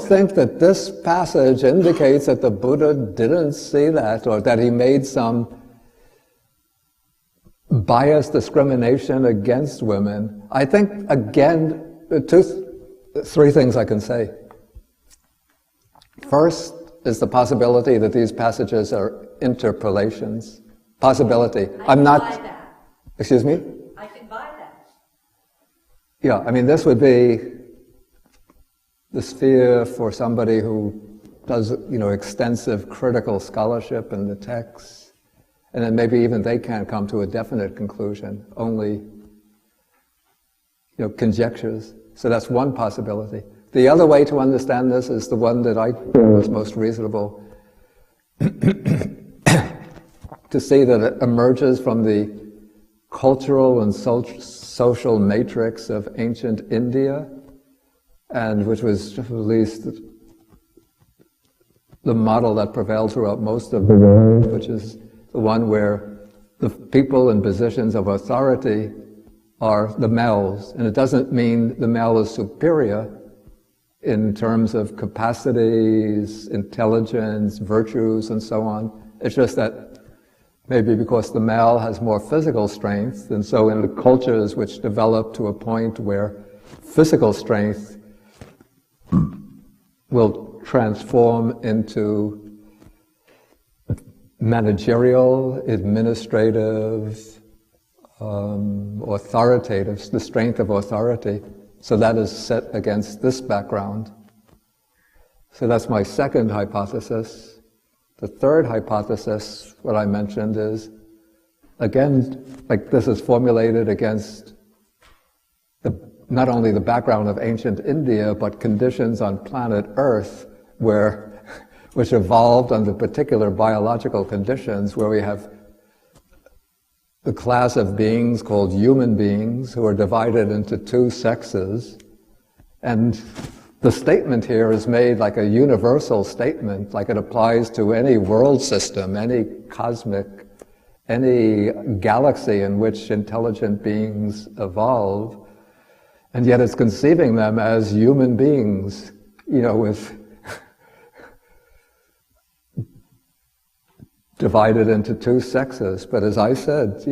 think that this passage indicates that the Buddha didn't see that or that he made some biased discrimination against women. I think, again, three things I can say. First is the possibility that these passages are interpolations. Possibility. I'm not. Buy that. Excuse me? I can buy that. Yeah, I mean, this would be the sphere for somebody who does, extensive critical scholarship in the text, and then maybe even they can't come to a definite conclusion, only, conjectures. So that's one possibility. The other way to understand this is the one that I feel is most reasonable, to see that it emerges from the cultural and social matrix of ancient India, and which was at least the model that prevailed throughout most of the world, which is the one where the people in positions of authority are the males. And it doesn't mean the male is superior in terms of capacities, intelligence, virtues, and so on. It's just that maybe because the male has more physical strength, and so in the cultures which develop to a point where physical strength will transform into managerial, administrative, authoritative, the strength of authority. So that is set against this background. So that's my second hypothesis. The third hypothesis, what I mentioned, is, again, like this is formulated against not only the background of ancient India, but conditions on planet Earth which evolved under particular biological conditions, where we have the class of beings called human beings who are divided into two sexes. And the statement here is made like a universal statement, like it applies to any world system, any galaxy in which intelligent beings evolve. And yet it's conceiving them as human beings, with divided into two sexes. But as I said,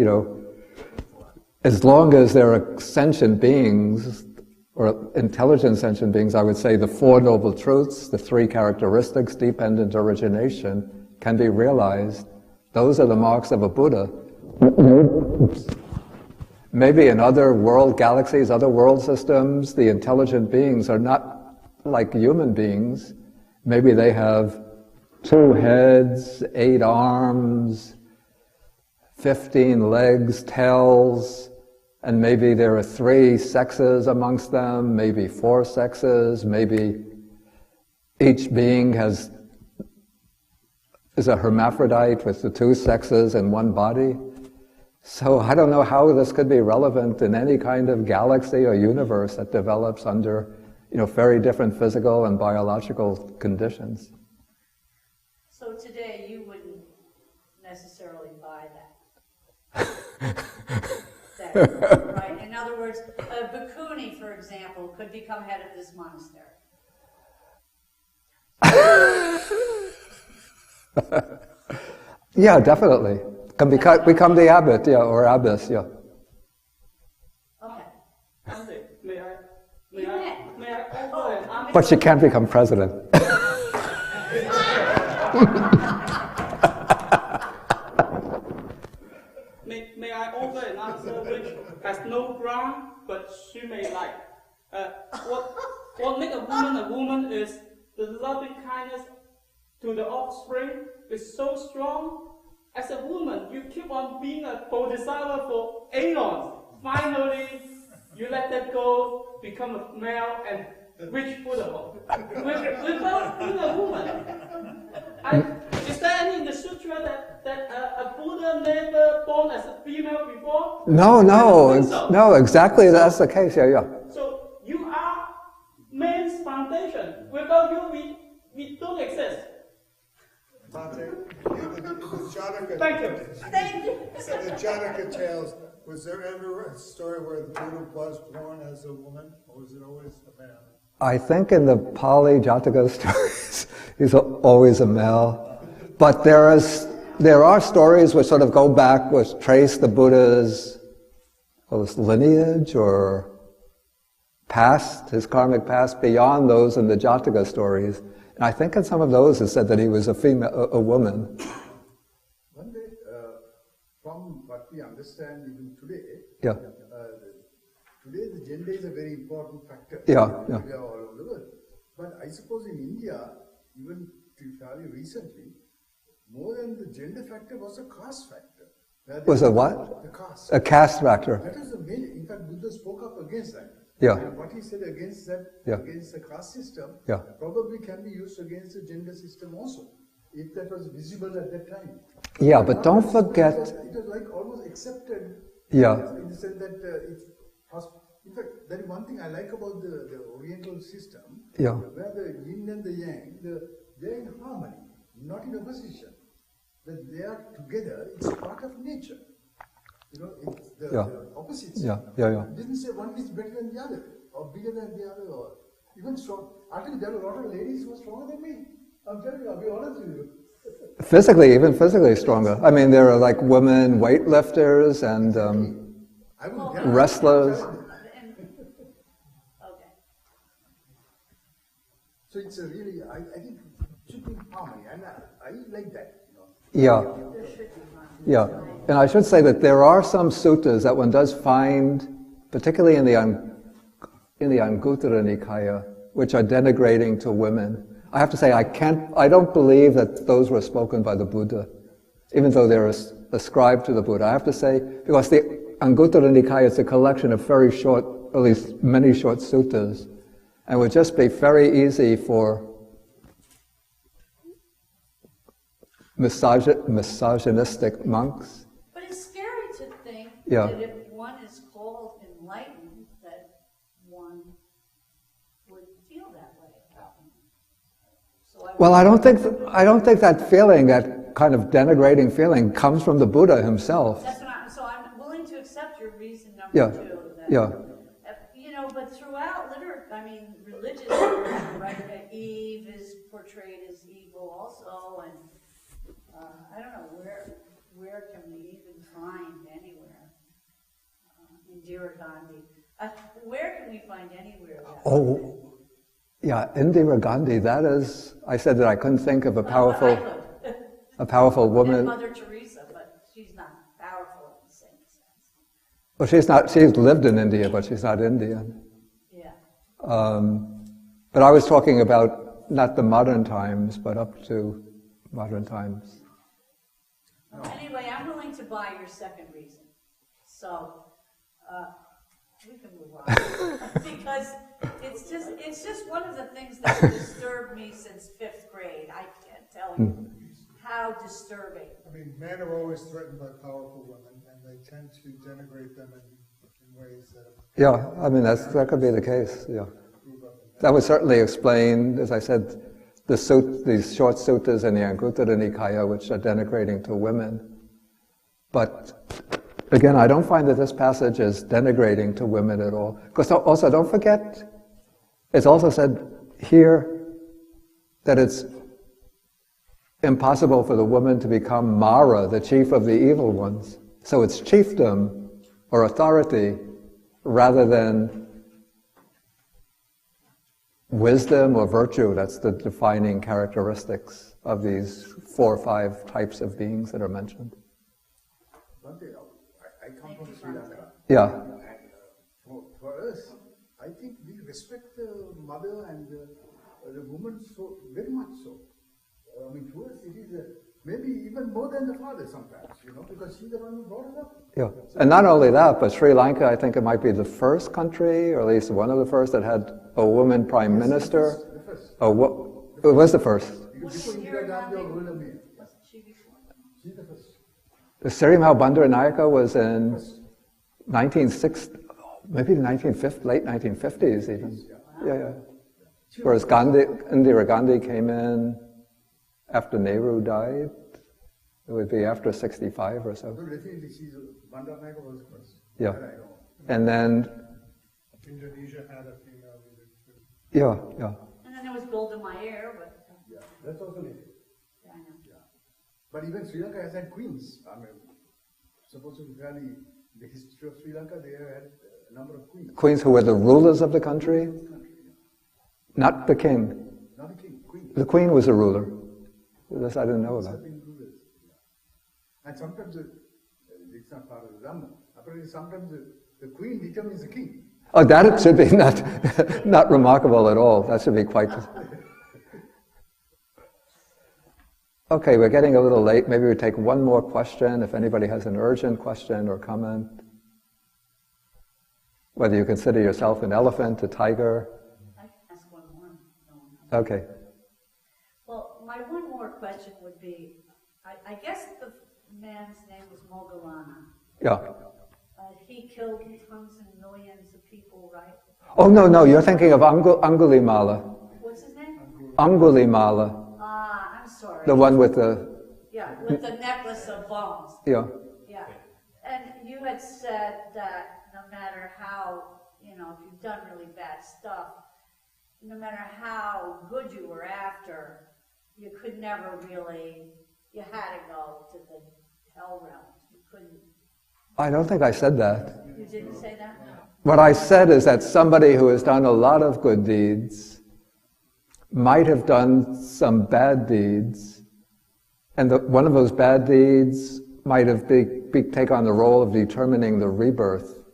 as long as there are sentient beings, or intelligent sentient beings, I would say the Four Noble Truths, the three characteristics, dependent origination, can be realized. Those are the marks of a Buddha. Maybe in other world galaxies, other world systems, the intelligent beings are not like human beings. Maybe they have 2 heads, 8 arms, 15 legs, tails, and maybe there are 3 sexes amongst them, maybe 4 sexes, maybe each being is a hermaphrodite with the 2 sexes in one body. So I don't know how this could be relevant in any kind of galaxy or universe that develops under, very different physical and biological conditions. So today you wouldn't necessarily buy Right? In other words, a bhikkhuni, for example, could become head of this monastery. Yeah, definitely. Can become the abbot, yeah, or abbess, yeah. Okay. May I offer an answer? But she can't become president. May I offer an answer which has no ground, but she may like? What makes a woman is the loving kindness to the offspring is so strong. As a woman, you keep on being a bodhisattva for aeons. Finally, you let that go, become a male, and reach Buddhahood. Without being a woman. Is there any in the sutra that a Buddha never born as a female before? No, exactly that's the case, yeah. So you are man's foundation. Without you, we don't exist. Thank you. Thank you. So the Janaka tales, was there ever a story where the Buddha was born as a woman, or was it always a man? I think in the Pali Jataka stories, he's always a male. But there are stories which sort of go back, which trace the Buddha's lineage or past, his karmic past, beyond those in the Jataka stories. And I think in some of those it said that he was a woman. One day, from what we understand even today, today the gender is a very important factor. Yeah. All over the world. But I suppose in India, even fairly recently, more than the gender factor was a caste factor. Was a what? The caste. A caste factor. That was the main. In fact, Buddha spoke up against that. Yeah. And what he said against that, against the caste system, probably can be used against the gender system also, if that was visible at that time. Yeah, but don't forget. It was like almost accepted. Yeah. In the sense that it's. In fact, that is one thing I like about the Oriental system. Yeah. Where the yin and the yang, they're in harmony, not in opposition. That they are together. It's part of nature. You know, it's the opposites. Yeah. It didn't say one is better than the other, or bigger than the other, or even strong. I think there are a lot of ladies who are stronger than me. I'm telling you, I'll be honest with you. Even physically stronger. I mean, there are like women weightlifters and wrestlers. Okay. So it's a really, I think it should be in harmony, and I like that. Yeah, and I should say that there are some suttas that one does find, particularly in the Anguttara Nikaya, which are denigrating to women. I have to say, I don't believe that those were spoken by the Buddha, even though they're ascribed to the Buddha. I have to say, because the Anguttara Nikaya is a collection of very short, at least many short suttas, and would just be very easy for misogynistic monks. But it's scary to think Yeah. that if one is called enlightened, that one would feel that way. So Well, I don't think that feeling, that kind of denigrating feeling, comes from the Buddha himself. That's what I'm willing to accept your reason number Yeah. two. That, Yeah. You know, but throughout religious literature, right? Eve is portrayed as evil also, and I don't know where can we even find anywhere Indira Gandhi. Where can we find anywhere that? Yeah, Indira Gandhi. That is. I said that I couldn't think of a powerful woman. And Mother Teresa, but she's not powerful in the same sense. Well, she's not. She's lived in India, but she's not Indian. Yeah. But I was talking about not the modern times, but up to modern times. Anyway, I'm willing to buy your second reason. So we can move on because it's just one of the things that disturbed me since 5th grade. I can't tell you how disturbing. I mean, men are always threatened by powerful women, and they tend to denigrate them in ways that. Yeah, I mean that could be the case. Yeah, that would certainly explain, as I said, these short suttas in the Anguttara Nikaya, which are denigrating to women. But Again, I don't find that this passage is denigrating to women at all. Because also, don't forget, it's also said here that it's impossible for the woman to become Mara, the chief of the evil ones. So it's chiefdom or authority rather than wisdom or virtue. That's the defining characteristics of these 4 or 5 types of beings that are mentioned. I come from Sri Lanka. Yeah. And for us, I think we respect the mother and the woman so very much so. I mean, to us it is maybe even more than the father sometimes, because she's the one who brought us up. Yeah, and not only that, but Sri Lanka, I think it might be the first country, or at least one of the first, that had a woman prime minister. The first. It was the first. Before Indira Gandhi or Rula Mir. She's the first. Sirimau Bandaranaike was in 1960, maybe the late 1950s even. Yeah. Whereas Indira Gandhi came in after Nehru died. It would be after 65 or so. Definitely, Bandaranaike was first. Yeah. And then Indonesia had a female leader too. Yeah. And then there was Golda Meir, but... Yeah, that's also later. Yeah, I know. Yeah. But even Sri Lanka has had queens. I mean, suppose in the history of Sri Lanka, they have had a number of queens. Queens who were the rulers of the country? Not the king. Not the king, queen. The queen was a ruler. This I didn't know about. And sometimes, it's not part of the Dhamma, apparently sometimes the queen becomes the king. Oh, that should be not remarkable at all. That should be quite... Okay, we're getting a little late. Maybe we take one more question, if anybody has an urgent question or comment. Whether you consider yourself an elephant, a tiger. I can ask one more. Okay. Well, my one more question would be, I guess the man's name was Moggallana. Yeah. He killed tons and millions of people, right? Oh, no, you're thinking of Angulimala. What's his name? Angulimala. I'm sorry. The one with the... Yeah, with the necklace of bones. Yeah. Yeah. And you had said that no matter how, if you've done really bad stuff, no matter how good you were after, you could never really, you had to go to the hell realms. You couldn't. I don't think I said that. You didn't say that? No. What I said is that somebody who has done a lot of good deeds might have done some bad deeds, and one of those bad deeds might have take on the role of determining the rebirth.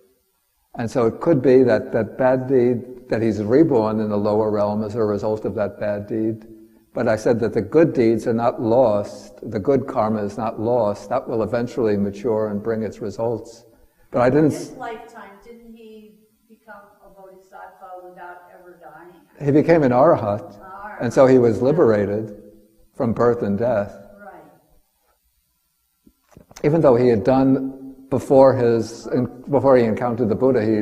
And so it could be that bad deed, that he's reborn in the lower realm as a result of that bad deed. But I said that the good deeds are not lost, the good karma is not lost, that will eventually mature and bring its results. But I didn't... In his lifetime, didn't he become a bodhisattva without ever dying? He became an arahat, and so he was liberated from birth and death. Right. Even though he had done, before he encountered the Buddha, he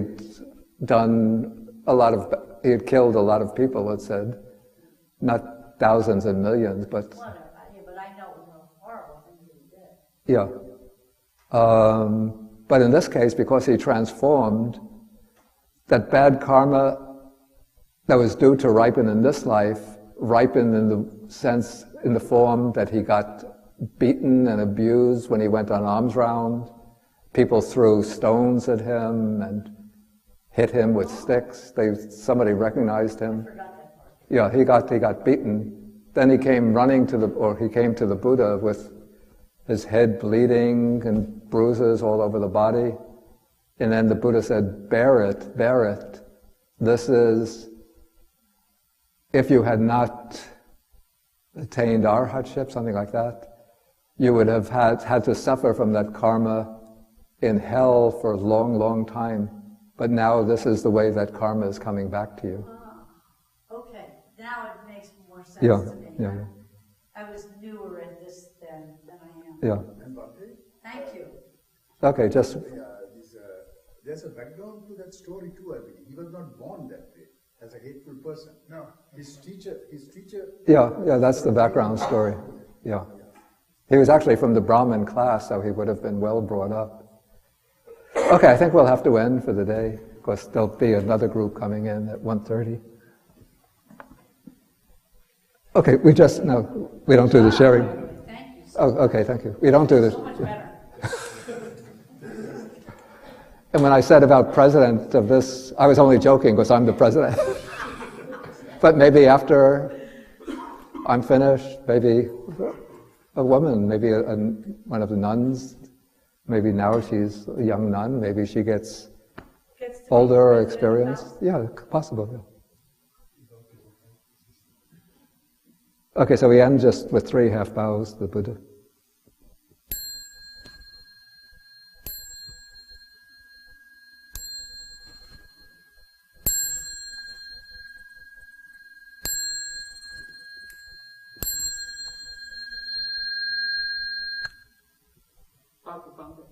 had killed a lot of people, it said. Not thousands and millions, but... Whatever, but I know it was a horrible thing he did. Yeah. But in this case, because he transformed, that bad karma that was due to ripen in this life, ripened in the form that he got beaten and abused when he went on alms round. People threw stones at him and hit him with sticks. Somebody recognized him. Yeah, he got beaten. Then he came to the Buddha with his head bleeding and bruises all over the body. And then the Buddha said, bear it. This is, if you had not attained arhatship, something like that, you would have had to suffer from that karma in hell for a long, long time. But now this is the way that karma is coming back to you. Okay, now it makes more sense to me. Yeah. I was newer at this than I am. Yeah. And Bhante? Thank you. Okay, just... there's a background to that story too, I believe. He was not born that way, as a hateful person. No, his teacher... Yeah, that's the background story. Yeah. He was actually from the Brahmin class, so he would have been well brought up. Okay, I think we'll have to end for the day, because there'll be another group coming in at 1:30. Okay, we don't do the sharing. Thank you. Oh, okay, thank you. We don't do this. So much better. And when I said about president of this, I was only joking because I'm the president. But maybe after I'm finished, maybe a woman, maybe one of the nuns, maybe now she's a young nun, maybe she gets older or experienced. Yeah, possible. Yeah. Okay, so we end just with 3 half bows to the Buddha. Dr. Bangla.